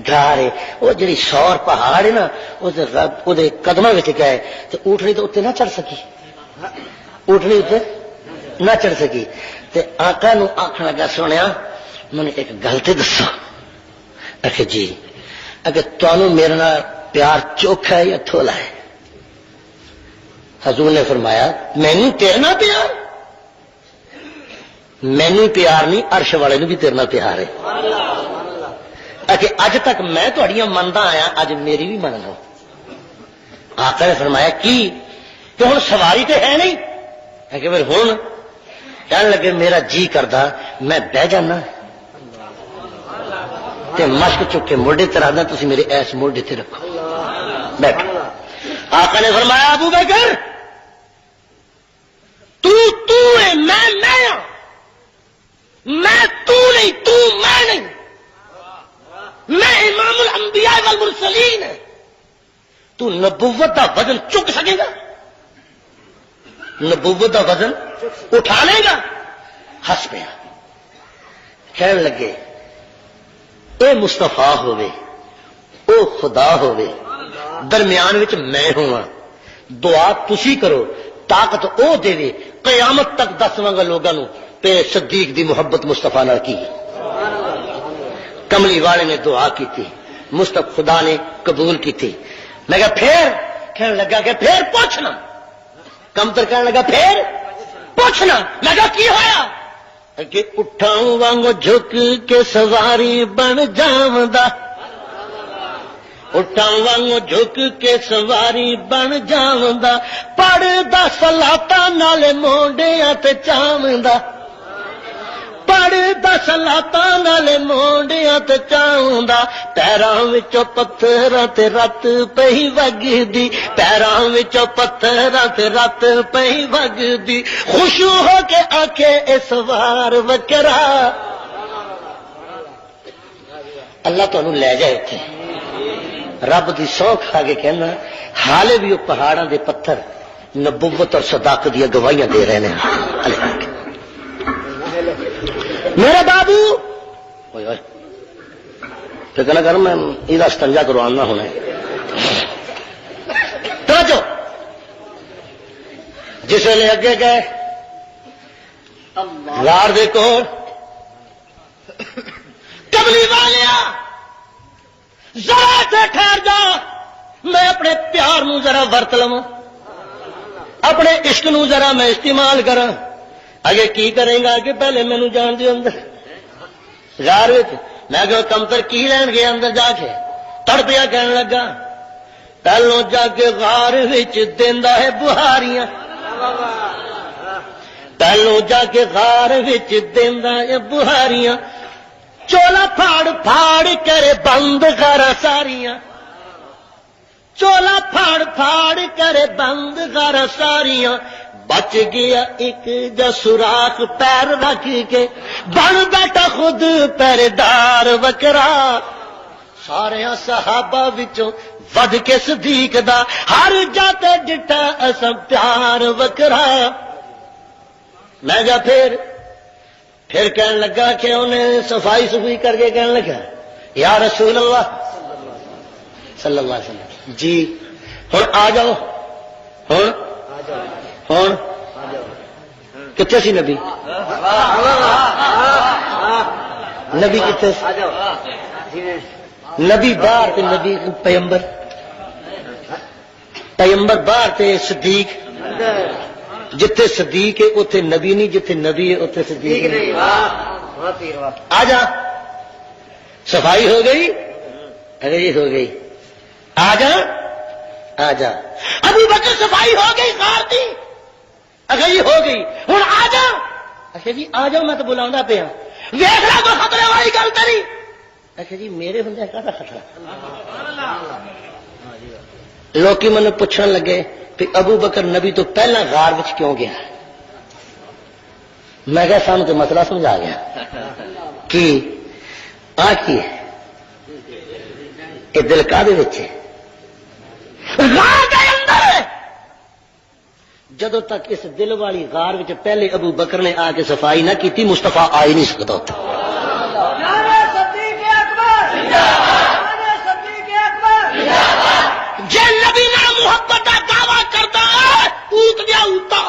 گھر ہے، وہ جڑی شور پہاڑ ہے نا وہ قدموں میں گئے تو اونٹنی تو اتنے نہ چڑھ سکی، اونٹنی اتنے نہ چڑھ سکی. تے آقا نو آخر لگا سنیا میں ایک گل تے دسو. آخ جی اگر تمہیں میرے نال پیار چوکھا ہے یا تھولا ہے؟ حضور نے فرمایا مینوں تیرے نال پیار، مینوں پیار نہیں عرش والے نوں بھی تیرے نال پیار ہے. کہ اج تک میں تہاڈیاں مندا آیا اج میری بھی من لو. آقا نے فرمایا کی کہ ہن سواری تے ہے نہیں ہے کہ پھر ہن کہنے لگے میرا جی کردا میں بہ جانا تے مشک چک کے موڈے تے رکھدا، تسی میرے ایس موڈے تے رکھو بیٹھو. آقا نے فرمایا ابو بکر تو ہے میں ہوں، میں تو نہیں، تو میں نہیں، میں امام الانبیاء والمرسلین تو نبوت دا وزن چک سکے گا؟ نبوت دا وزن اٹھا لے گا؟ ہس پیا، کہنے لگے اے مصطفیٰ ہوئے، او خدا ہوئے، درمیان وچ میں ہوا، دعا تسی کرو، طاقت او دے وے، قیامت تک دسواں گا لوگاں نو تے صدیق دی محبت مصطفیٰ نال کی۔ کملی والے نے دعا کی تھی، مصطفیٰ خدا نے قبول کی تھی۔ میں کہا پھر؟ کہنے لگا کہ پھر پوچھنا۔ کمتر کہنے لگا پھر پوچھنا۔ میں کہا کی ہویا؟ کہ اٹھاؤں وانگو جھک کے سواری بن جاوندا، اٹھاؤں وانگو جھک کے سواری بن جاوندا، پڑھدا صلاਤਾਂ نالے مونڈیاں تے چاوندا، پڑھدا صلاਤਾਂ نالے مونڈیاں تے چاوندا، پیراں وچوں پتھراں تے رت پئی وگدی، پیراں وچوں پتھراں تے رت پئی وگدی، خوش ہو کے آکھے اس وار وکرا۔ اللہ تانوں لے جائے اتنے، رب دی سو کھا کے کہنا حالے بھی وہ پہاڑاں دے پتھر نبوت اور صداقت دی گواہیاں دے رہے ہیں۔ میرے بابو فکر نہ کر، میں یہ استنجا کروانا ہونا ہے۔ توجہ، جس ویلے اگے گئے غار دے کول، کملی والیا ذرا سے ٹھہر جا، میں اپنے پیار نو ذرا ورت لواں، اپنے عشق نو ذرا میں استعمال کراں۔ اگے کی کریں گا کہ پہلے مینوں جان دیو اندر غار وچ۔ میں کہ کمتر کی لین گیا اندر جا کے؟ تڑپیا کہنے لگا پہلوں جا کے غار وچ دیندا ہے بہاریاں، پہلوں جا کے غار وچ دیندا ہے بہاریاں، چولا پھاڑ پھاڑ کرے بند غارا ساریاں، چولا پھاڑ پھاڑ کرے بند غارا ساریاں، بچ گیا ایک جو سوراخ پیر رکھ کے، بن بیٹھا خود پہرےدار وکرا۔ سارے صحابہ وچوں ود کے صدیق دا ہر جاتے ڈٹا اساں پیار وکرا۔ میں جا پھر کہنے لگا کہ انہیں صفائی صفائی کر کے کہنے لگا یا رسول اللہ صلی اللہ علیہ وسلم جی ہن آ جاؤ، ہن کتنے سی نبی؟ نبی کتنے؟ نبی باہر تے نبی پیمبر، پیمبر باہر تے صدیق، جتھے صدیق ہے اتنے نبی نہیں، جتھے نبی ہے اتنے صدیق نہیں۔ آ جا، صفائی ہو گئی؟ اگر یہ ہو گئی آ جا، آ جا۔ ابو بکر صفائی ہو گئی غار دی؟ اگر یہ ہو گئی ہوں آ جا۔ اچھا جی آ جاؤ، میں تو بلاؤں پیا، ویخ لا تو خطرے والی گل کری۔ اچھا جی میرے ہوں کا خطرہ؟ لوگ مجھے پوچھنے لگے کہ ابو بکر نبی تو پہلا غار وچ کیوں گیا؟ میں کہا سانو تو مسئلہ سمجھا گیا کہ آ کی ہے یہ دل کا دے وچ ہے، غار دے اندر ہے۔ جدو تک اس دل والی غار وچ پہلے ابو بکر نے آ کے صفائی نہ کی مصطفیٰ آ ہی نہیں سکتا۔ جے نبی نال محبت کا دعویٰ کرتا ہے اوت دیا اوتا،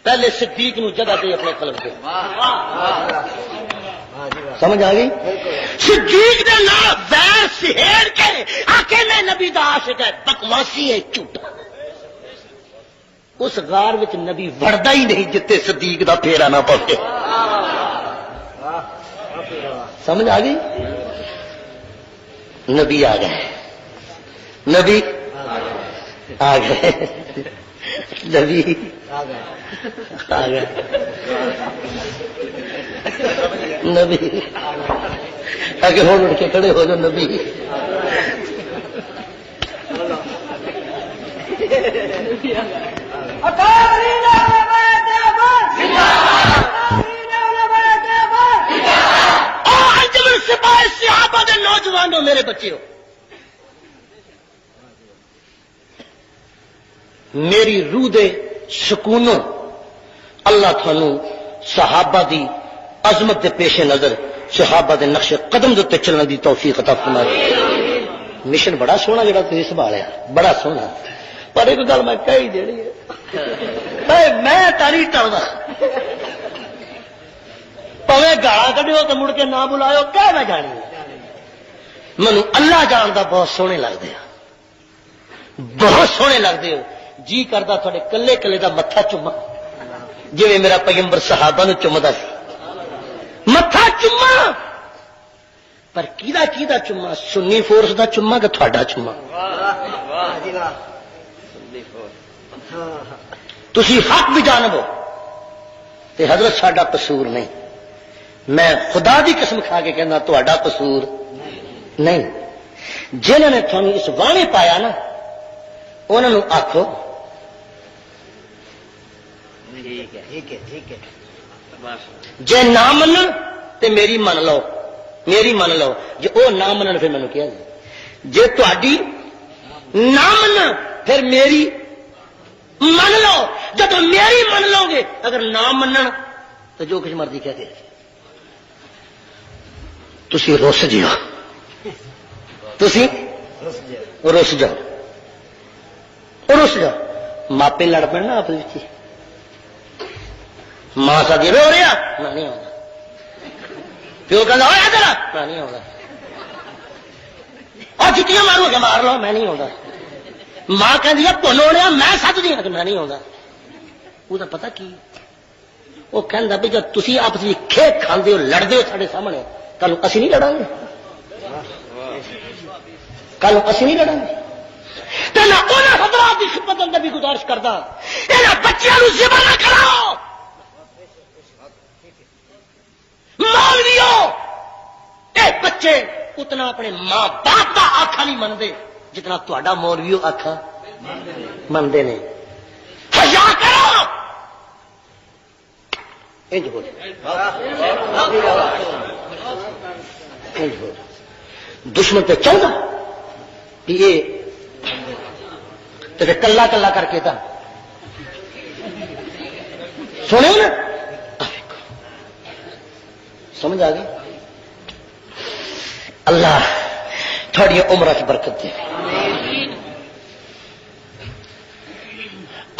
پہلے صدیق نو جگہ دے اپنے قلب دے۔ سمجھ آ گئی؟ صدیق دے نال ویر سہیڑ کے آکے میں نبی دا عاشق ہے، بکواسی ہے، جھوٹا۔ اس غار وچ نبی وڑدا ہی نہیں جتے صدیق دا پھیرا نہ پوے۔ سمجھ آ گئی؟ نبی آ گئے، نبی آ گئے، نبی آ گئے، نبی آگے ہوں اٹھ کے کھڑے ہو جو نبی۔ نوجوانوں میرے بچے ہو، میری روح دے سکونوں اللہ تھانو صحابہ دی عظمت دے پیش نظر صحابہ دے نقش قدم دے چلنے دی توفیق عطا فرمائے. مشن بڑا سونا جڑا تسی سنبھالیا بڑا سونا پر ایک گل میں کہی جیڑی ہے میں تاری ٹردا پویں گالا کڈیو تو مڑ کے نہ بلایو کہہ میں جانی مینوں اللہ جاندا بہت سونے لگدے بہت سونے لگدے ہو جی کردا تھوڑے کلے کلے دا متھا چوما جی میرا پیغمبر صحابہ نو چومدا سی متھا چوما پر کیدا چوما سنی فورس دا چوما کہ تھوڑا چوما تسی حق بھی جانبو تے حضرت ساڈا قصور نہیں میں خدا دی قسم کھا کے کہنا تہاڈا قصور نہیں جنہوں نے تھانوں اس وانے پایا نا انہوں نے آکھو جے نہ من تے میری من لو میری من لو جے او نہ منن پھر مینوں کیا جے تہاڈی نہ من پھر میری من لو جب میری من لو گے اگر نہ منن تو جو کچھ مرضی کہتے تسی رس جاؤ تسی رس جاؤ رس جاؤ ماپے لڑ پڑ نا آپس ماں سا ہو رہا میں نہیں آتا پیو کہ میں نہیں آتا اور جتیاں مارو کہ مار لو میں نہیں آتا ماں کہ پنو رہا میں سچ دیا کہ میں نہیں آتا وہ پتا کی وہ کہہ بھی جب تھی آپس میں کھیت کھاندے ہو لڑتے ہو سارے سامنے کل اسی نہیں لڑا گے کل اسی نہیں لڑا گے حضرات کی خدمت اندر بھی گزارش کرتا یہاں بچوں ذبح نہ کراؤ مولویو اے بچے اتنا اپنے ماں باپ کا آخا نہیں منتے جتنا تا مولویو آخا منتے نے حیا کرو انج بول دشمن پہ چل رہا یہ کلا کلا کر کے تھا سنے نا سمجھ آ گئی اللہ تھوڑی عمر کی برکت دے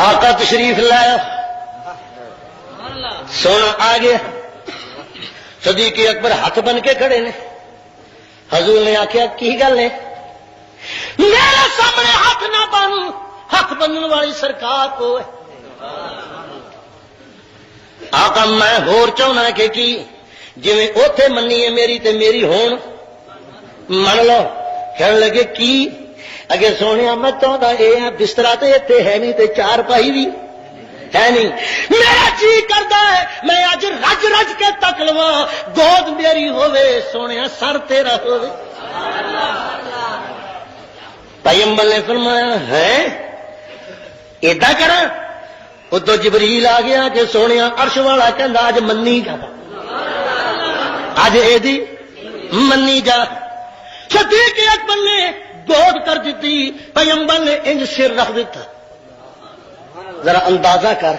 آقا تشریف لایا سونا آ گیا صدیق اکبر ہاتھ بن کے کھڑے نے حضور نے آخیا کی گل ہے میرے سامنے ہاتھ نہ بن ہاتھ بننے والی سرکار کو آقا میں ہور چاہنا کہ کی جی اوتھے منی ہے میری تے میری ہون من لو کہنے لگے کی اگے سونے میں چاہتا یہ بستر تو اتنے ہے نہیں تے چار پائی بھی ہے نہیں میرا جی کرتا ہے میں اج رج رج کے تک لوا گود میری ہوے سونے سر تیرا ہوے پیغمبر نے فرمایا ہے ایدا کرا ادو جبریل آ گیا کہ سونے عرش والا کہندا اج منی جا اج ایدی منی جا صدیق اکبر نے گود کر دیتی پیغمبر نے انج سر رکھ دیتا ذرا اندازہ کر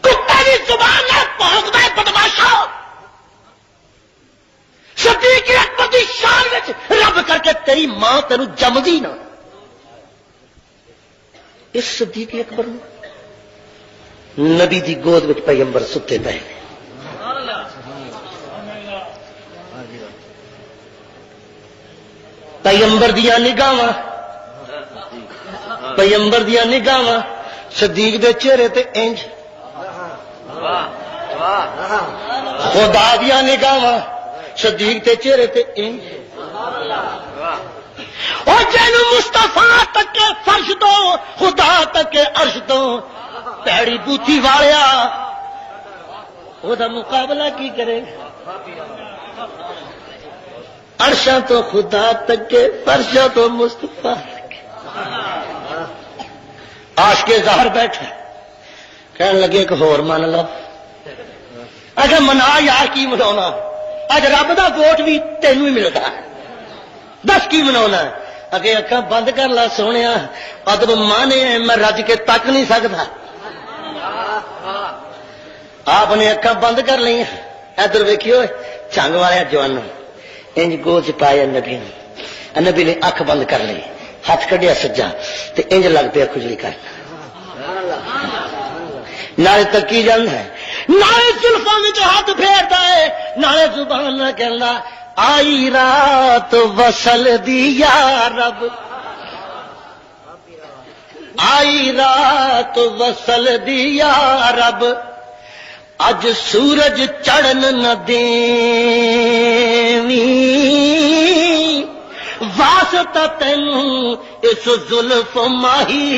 کتے کی زبان ہے پہنچتا ہے بدماشا صدیق اکبر کی شان وچ رب کر کے تیری ماں تینوں جمدی نہ اس صدیق اکبر نبی دی گود وچ پیغمبر ستے پے پیغمبر دیا نگاواں پیغمبر دیا نگاواں صدیق دے چہرے تے انج خدا دیا نگاواں صدیق تے چہرے تے انج او جن مصطفیٰ تک کے فرش تو خدا تک کے عرش تو پیڑی بوتھی والیا او دا مقابلہ کی کرے عرشاں تو خدا تک کے فرشاں تو مصطفیٰ تک عاشق ظاہر بیٹھے کہنے لگے کہ ہور من لو اگر منا یار کی منا اج رب دا ووٹ بھی تینوں ہی ملتا ہے دس کی منا اگے اکھاں بند کر لا سونیا، ادب مانے میں رج کے تک نہیں سکتا. آپ نے اکھاں بند کر لی. ادھر ویکھیو جنگ والے جوانوں انج گود چ پایا نبی نے. نبی نے اکھ بند کر لی، ہاتھ کڈیا سجا تے انج لگ پیا کھجلی کرنا. نالے تکی جانا ہے، نالے زلفاں وچ ہاتھ پھیردا ہے، نالے زبان نہ کہندا آئی رات وصل دی یا رب، آئی رات وصل دی یا رب، اج سورج چڑھن نہ دیویں، واسطہ تینوں اس زلف ماہی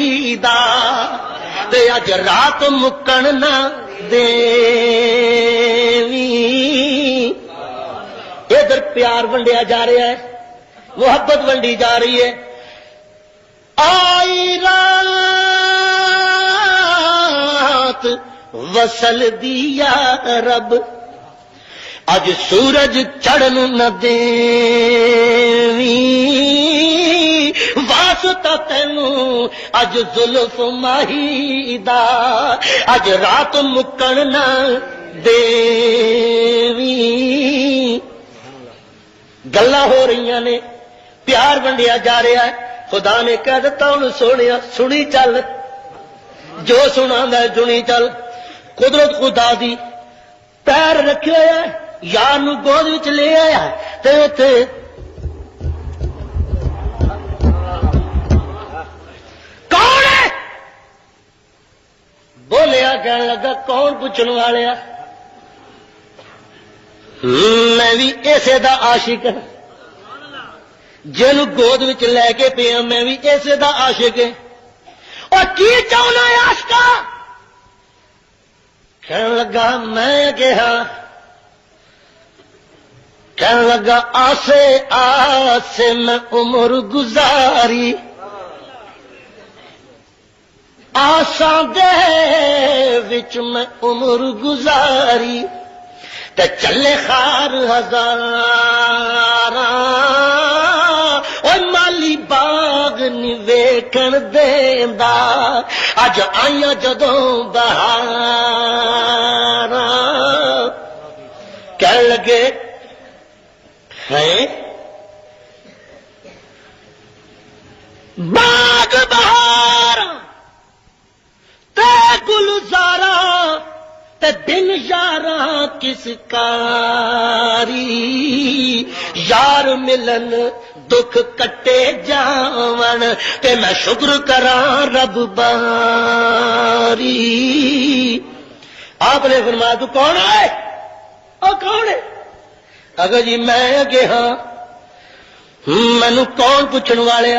دا، تے اج رات مکن نہ دیویں. ادھر پیار ونڈیا جا رہا ہے، محبت ونڈی جا رہی ہے. آئی رات وصل دیا رب، اج سورج چڑھن نہ دیویں، واسطہ تینوں اج زلف ماہی دا، اج رات مکن نہ دیویں. گلاں ہو رہی نے، پیار ونڈیا جا رہا ہے. خدا نے کہہ دیتا ہوں سونیا سنی چل، جو سنا سنی چل. قدرت خدا دی پیر رکھے ہوا یار نو گود وچ لے آیا تے کون ہے بولیا، کہنے لگا کون پوچھنے والے؟ میں بھی اسے دا عاشق ہوں، جن گود وچ لے کے پیا میں بھی اسے دا عاشق ہے. اور کی چاہنا ہے عاشقا؟ کہنے لگا میں کہنے لگا آسے آسے میں عمر گزاری، آساں دے وچ میں عمر گزاری، تے چلے خار ہزاراں اور مالی باغ نی ویکھن دیندا، اج آئیاں جدوں بہاراں. کہن لگے ہیں باغ بہاراں تے گلزاراں تے دن یاراں کس کاری، یار ملن دکھ کٹے جاون تے میں شکر کراں رب باری. آپ نے فرمایا تو کون ہے؟ او کون ہے؟ اگر جی میں اگے ہاں، مینو کون پوچھن والے؟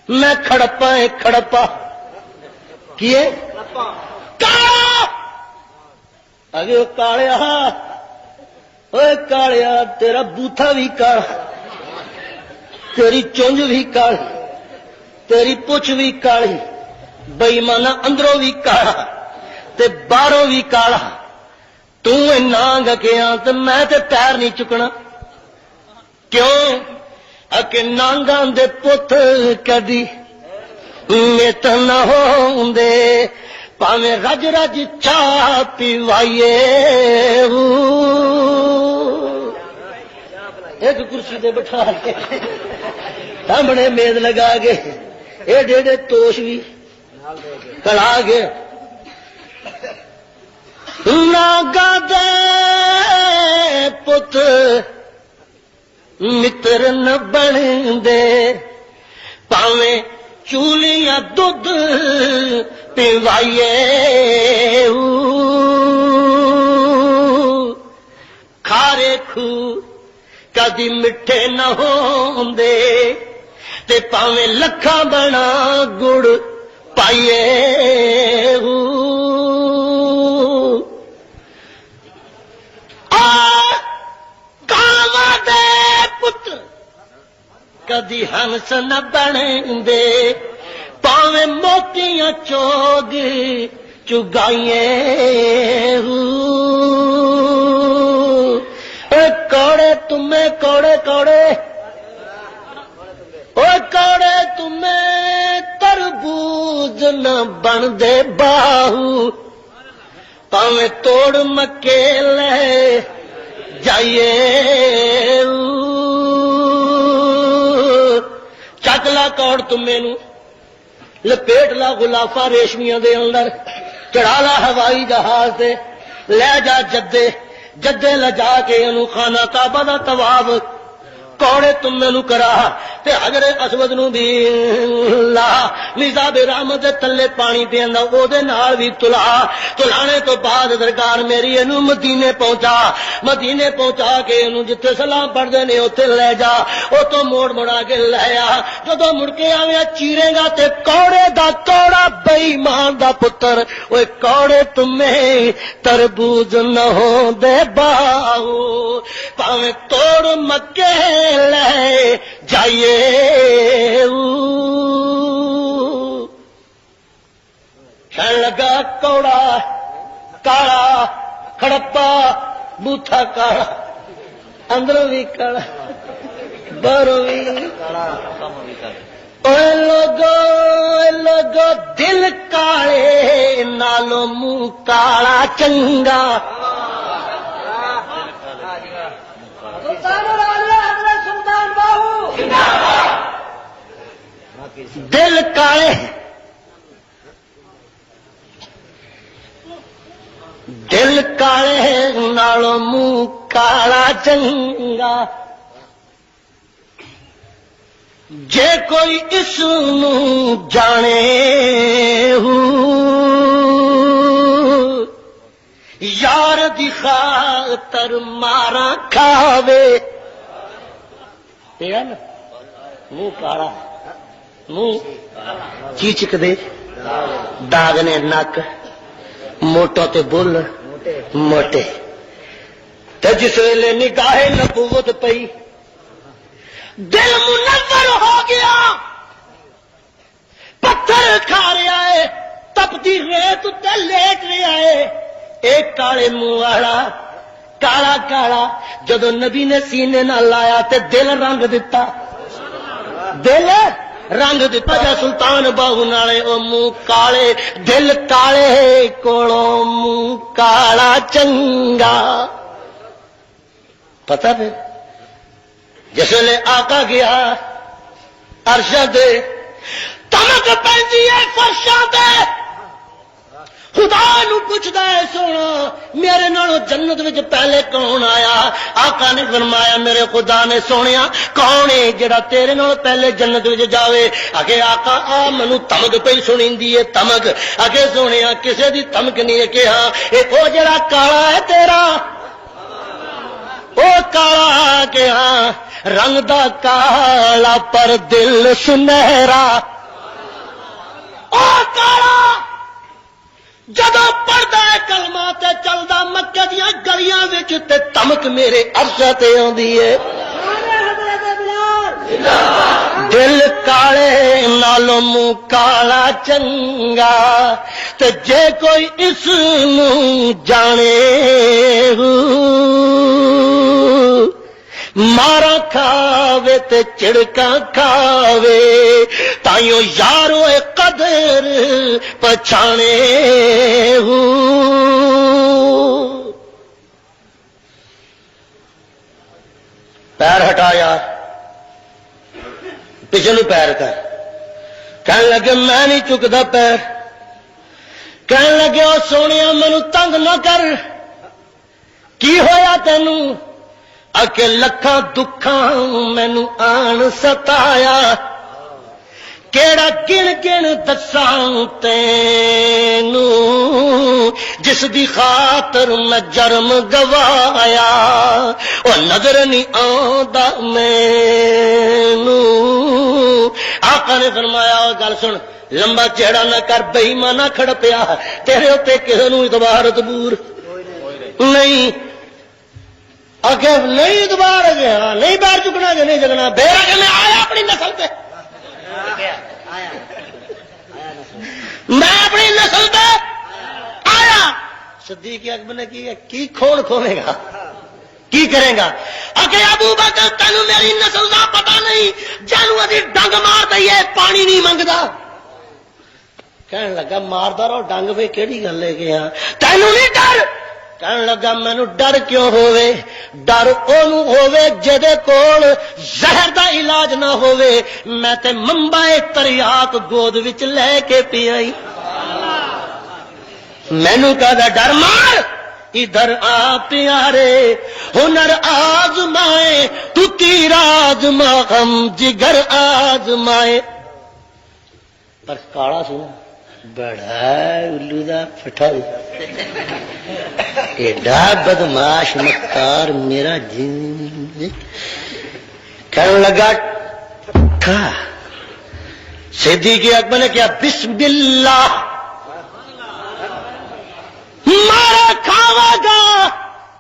میں کھڑپا ہے کھڑپا کیے کالا. اگے وہ کالیا، اوے کالیا تیرا بوتھا بھی کالا، تیری چونج بھی کالی، تیری پوچھ بھی کالی، بے ایمانا اندروں بھی کالا تے باہروں بھی کالا. تنگ گیا تو میں تے پیر نہیں چکنا. کیوں؟ اکے نانگاں دے پت کدی میت نہ ہوندے، پاویں رج رج چاہ پیوائیے. ایک کرسی دے بٹھا کے سامنے میز لگا کے ایڈے ایڈے توش بھی کڑا کے ناگا دے پت متر نہ بن دے، پاویں چولیاں دودھ پیوائیے. کھارے کھو کدی مٹھے نہ ہوندے، تے پاویں لکھاں بنا گڑ پائیے. کاواں دے پتر کدی ہنس نہ بنے، پاویں موتیاں چوگ چگائیے. کوڑے تمہیں کوڑے کوڑے، نہ بن دے باہو پاویں توڑ مکے لے جائیے چک لا کوڑ تم مینوں لپیٹ لا غلافا ریشمیاں دے اندر چڑھا لا ہوائی جہاز دے لے جا جدے جدے لجا کے انہوں خانہ کعبہ دا طواف کوڑے تم مینوں کرا تے حجر اسود نو بھی لا میزاب رحمت دے تلے پانی پیندا او دے نال بھی تلانے تو بعد سرکار میری اینو مدینے پہنچا کے اینو جتھے سلام پڑھدے نے اوتھے لے جا او تو موڑ مڑا کے لے آ جدوں مڑ کے آویں چیرے گا تے کوڑے دا کوڑا بے ایمان دا پتر اوے کوڑے تمہیں تربوز نہ ہو دے باہو پاویں توڑ مکے لے جائیے کہنے لگا کوڑا کالا کھڑپا بوتھا کالا اندروں بھی کالا باہروں بھی لوگو دل کالے نالو منہ کالا چنگا دل کالے نالو منہ کالا چنگا جے کوئی اس نو جانے یار دی خاطر مارا کھاوے منہ کالا منہ چیچک دے داغ نے نک موٹا تے بل موٹے تے جس ویلے نگاہ نبوت پئی دل منور ہو گیا پتھر کھا رہا ہے تپتی ریت تے لیٹ رہا ہے ایک کالے منہ والا کالا کالا جدو نبی نے سینے نہ لایا تے دل رنگ دتا دل رنگ دتا جا سلطان باہو نالے او منہ کالے دل کالے کولوں منہ کالا چنگا پتہ پھر جس ویلے آقا گیا عرشاں تے تمک پیندی ہے فرشاں تے خدا نو پوچھدا ہے سونا میرے نالوں جنت وچ پہلے کون آیا آقا نے فرمایا میرے خدا نے سونیا کون ہے جڑا تیرے نال پہلے جنت وچ جاوے اگے آقا آ مینوں تمک پئی سنیندی ہے تمک اگے سونیا کسے دی تمک نہیں ہے کہ ہاں اے او جڑا کالا ہے تیرا او کالا کہ ہاں رنگ دا کالا پر دل سنہرا او کالا جدو پڑھدا ہے کلمہ تے چلدا مکے دیاں گلیاں وچ تے تمک میرے عرش تے آندی ہے دل کالے نالوں منہ کالا چنگا تے جے کوئی اس نو جانے مارا کھاوے تے چڑکا کھاوے تائیوں یارو قدر پچھانے پیر ہٹایا پچھلو پیر کر کہنے لگے میں نہیں چکتا پیر کہنے لگے او سونیا مینوں تنگ نہ کر کی ہویا تینوں اکے لکھاں دکھاں مینوں آن ستایا کیڑا گن گن دساں تینوں جس دی خاطر میں جرم گوایا او نظر نہیں آندا مینوں آقا نے فرمایا او گل سن لمبا چہڑا نہ کر بے ایمانہ کھڑ پیا تیرے اوتے کسے نوں اعتبار تبور نہیں اگے نہیں دوبارہ گیا نہیں باہر چکنا کہ نہیں جگنا بیرا کہ میں آیا اپنی نسل پہ میں اپنی نسل پہ آیا صدیق اکبر نے کی کھوڑ کھولے گا کی کرے گا اگے ابو بکر تینوں میری نسل کا پتہ نہیں جانو ابھی ڈنگ مار دئیے پانی نہیں منگتا کہنے لگا ماردا رہو ڈنگ وے کیڑی گل ہے کہ ہاں تینوں نہیں ڈر کہنے لگا مینوں ڈر کیوں ہووے ڈر اونوں ہووے جدے کول زہر دا علاج نہ ہووے میں تے منبع تریاق گود وچ لے کے پی آئی مینوں کہدا ڈر مار ادھر آ پیارے ہنر آزمائے تو تیر آزما ہم جگر آزمائے پر کالا سی نا بڑا الو دا پٹھا ایڈا بدماش مکار میرا جن کہنے لگا تھا صدیق اکبر نے کیا بسم اللہ مارا کھاواں گا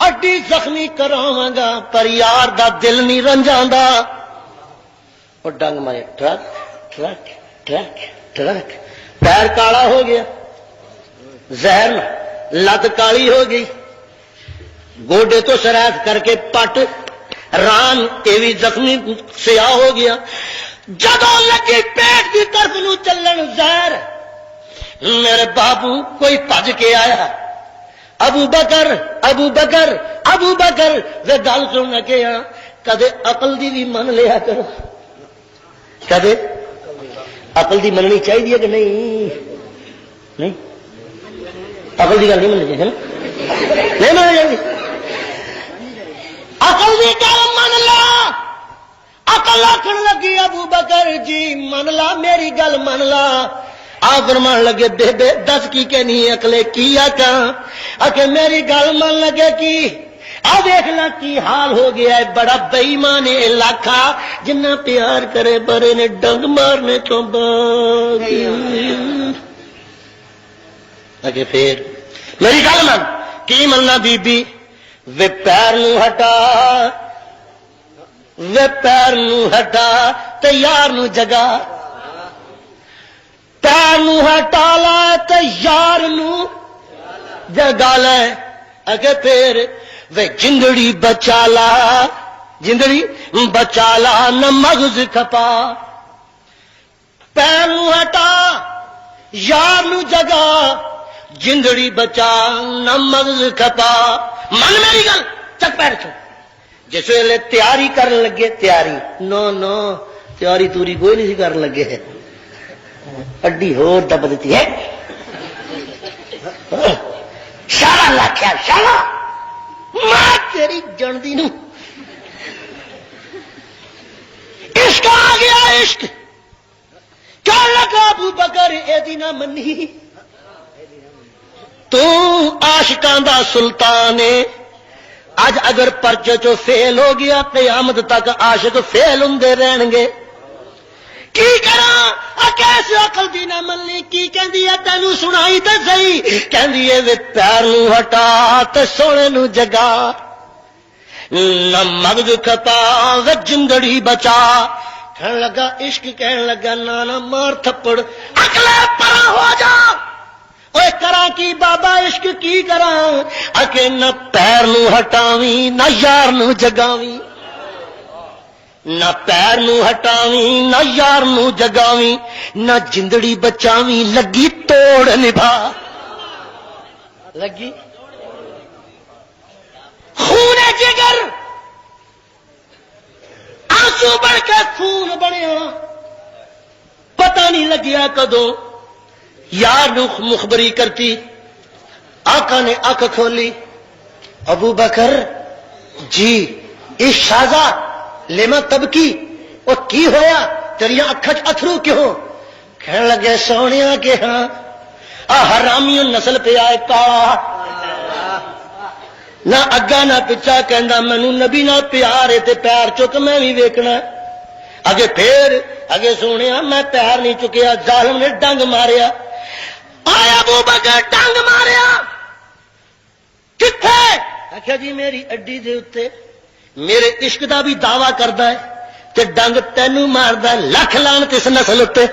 اڈی زخمی کراواں گا پر یار دا دل نہیں رنجاندا اور ڈنگ مارے ٹرک ٹرک ٹرک ٹرک پیر کالا ہو گیا زہر لت کالی ہو گئی گوڈے تو سرائت کر کے پٹ ران یہ بھی زخمی سیاہ ہو گیا جدوں لگی پیٹ کی طرف نو چلن زہر میرے بابو کوئی بھج کے آیا ابو بکر ابو بکر ابو بکر وہ گل سن لگے ہاں کدے عقل دی بھی من لیا کرو کدے عقل دی مننی چاہیے کہ نہیں نہیں عقل دی گل نہیں مننی چاہیے نہیں مننی چاہیے عقل دی گل من لا عقل آخر لگی ابو بکر جی من لا میری گل من لا آپ فرمان لگے بے بے دس کی کہ نہیں اکلے کی آکا آکے میری گل من لگے کی آ دیکھنا کی حال ہو گیا ہے بڑا بے ایمان علاقہ جنہ پیار کرے برے نے ڈنگ مارنے تو بعد آگے پھر میری گل من کی مننا بی بی وے پیر نو ہٹا وے پیر نو ہٹا تے یار نو جگا پیر نو ہٹا لا تے یار نو جگا لے اگے پھر وے جندڑی بچا لا جندڑی بچا لا نہ مغز کھپا پیر نو ہٹا یار نو جگا جندڑی بچا نہ مغز کھپا من میری گل چک پیر چو جس ویلے تیاری کرن لگے تیاری نو نو تیاری توری کوئی نہیں سی کرن لگے اڈی ہور دب دیتی ہے شالا لاکھیا شالا ماں تیری جندی نو عشق آ گیا عشق کیا لگا ابو بکر اے دی نہ منی تو عاشقاں دا سلطان ہے اج اگر پرچے چو فیل ہو گیا قیامت تک عاشق فیل ہوندے رہن گے کی کراں کیسے عقل دی نہ مننی کی کہندی ہے تینوں سنائی تے صحیح کہندی ہے وے پیر نو ہٹا تے سونے نو جگا نہ مغز کھپا وے جندڑی بچا کہن لگا عشق کہن لگا نانا مار تھپڑ عقل پرا ہو جا اوے کراں کی بابا عشق کی کراں اکے نہ پیر نو ہٹاویں نہ یار نو جگاویں نہ پیر نو ہٹاویں نہ یار نو جگاویں نہ جندڑی بچاویں لگی توڑ نبھا لگی خون جگر آنسو بڑھ کے خون بنیا پتہ نہیں لگیا کدوں یار نو مخبری کرتی آقا نے اکھ کھولی ابو بکر جی اس شازا لیما تب کی اور کی ہویا تیریاں اکھچ اتھرو کیوں کہنے لگے سونیا کہ ہاں حرامیوں نسل پہ آئے کالا نہ اگا نہ پچھا کہندا مینوں نبی نہ پیار ہے تے پیر چک میں بھی ویکھنا اگے پھر اگے سونیا میں پیر نہیں چکیا ظالم نے ڈنگ ماریا آیا ابو بکر ڈنگ ماریا کتھے آخیا جی میری اڈی دے اوتے میرے عشق دا بھی دعویٰ کردا ہے تے ڈنگ تینوں ماردا ہے لکھ لعنت اس نسل اتے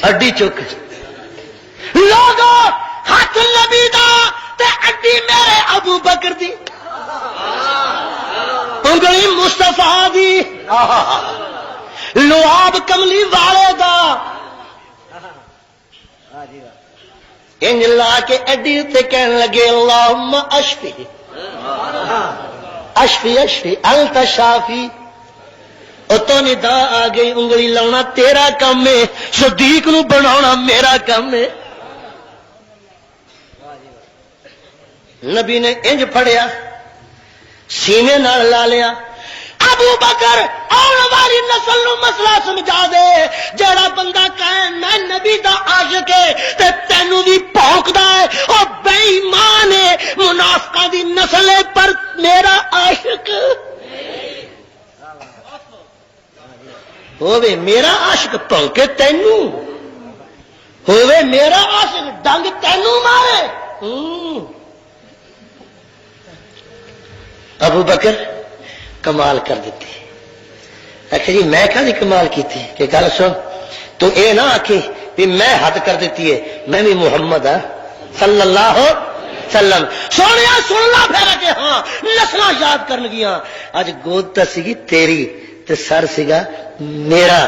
اڈی چک لوگو ہاتھ نبی دا تے اڈی میرے ابو بکر دی انگلی مصطفیٰ دی لعاب کملی والے دا انج لا کے اڈی تے کہن لگے اللہم اشفی اشفی اشفی انت شافی. اتوں ندا آ گئی انگلی لاؤنا تیرا کام ہے، صدیق نو بناونا میرا کام ہے. نبی نے انج پھڑیا سینے نال لا لیا. ابو بکر آنے والی نسل نو مسئلہ سمجھا دے، جڑا بندہ کہے میں نبی دا عاشق ہے تے تینوں بھی بھونکدا ہے او بے ایمان ہے، منافقاں دی نسل ہے پر میرا عاشق ہووے میرا عاشق بھونکے تینوں، ہووے میرا عاشق ڈنگ تینوں مارے. ابو بکر کمال کر دیتے. اچھا جی میں کہاں کمال کی تھی کہ گل سن تو اے نہ آکھے بھی میں حد کر دیتی ہے، میں بھی محمد ہاں صلی اللہ علیہ وسلم. سونے سن لا پھر کہ ہاں نسل یاد کرن گیا. اج گود تو سی تیری تے سر سگا میرا،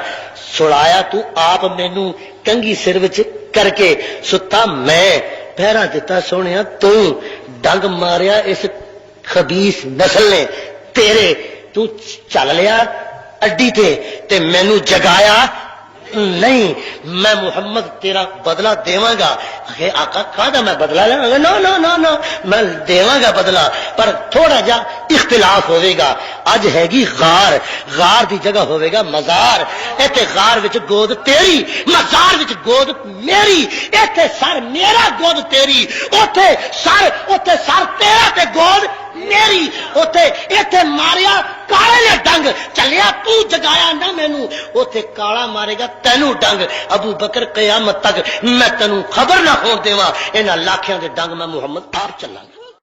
سڑایا تو آپ مینوں کنگھی سر وچ کر کے ستا میں پہرا دیتا سونے تو ڈنگ ماریا اس خبیث نسل نے تیرے، تو چل لیا اڈی تے مینوں جگایا نہیں. میں محمد تیرا بدلہ دیواں گا. آقا کہاں میں بدلہ لینا گا؟ نو نو نو نو میں دیواں گا بدلہ پر تھوڑا جا اختلاف ہوئے گا. اج ہے گی غار، غار دی جگہ ہوئے گا مزار. ایتھے غار وچ گود تیری، مزار وچ گود میری. ایتھے سر میرا گود تیری، اوتھے سر تیرا تے گود میری. اوتھے ایتھے ماریا کالے نے ڈنگ، چلیا تو جگایا نہ مینوں، اوتھے کالا مارے گا تینوں ڈنگ. ابو بکر قیامت تک میں تینوں خبر نہ ہون دیواں انہاں لاکھیاں دے ڈنگ میں محمد آپ چلاں گا.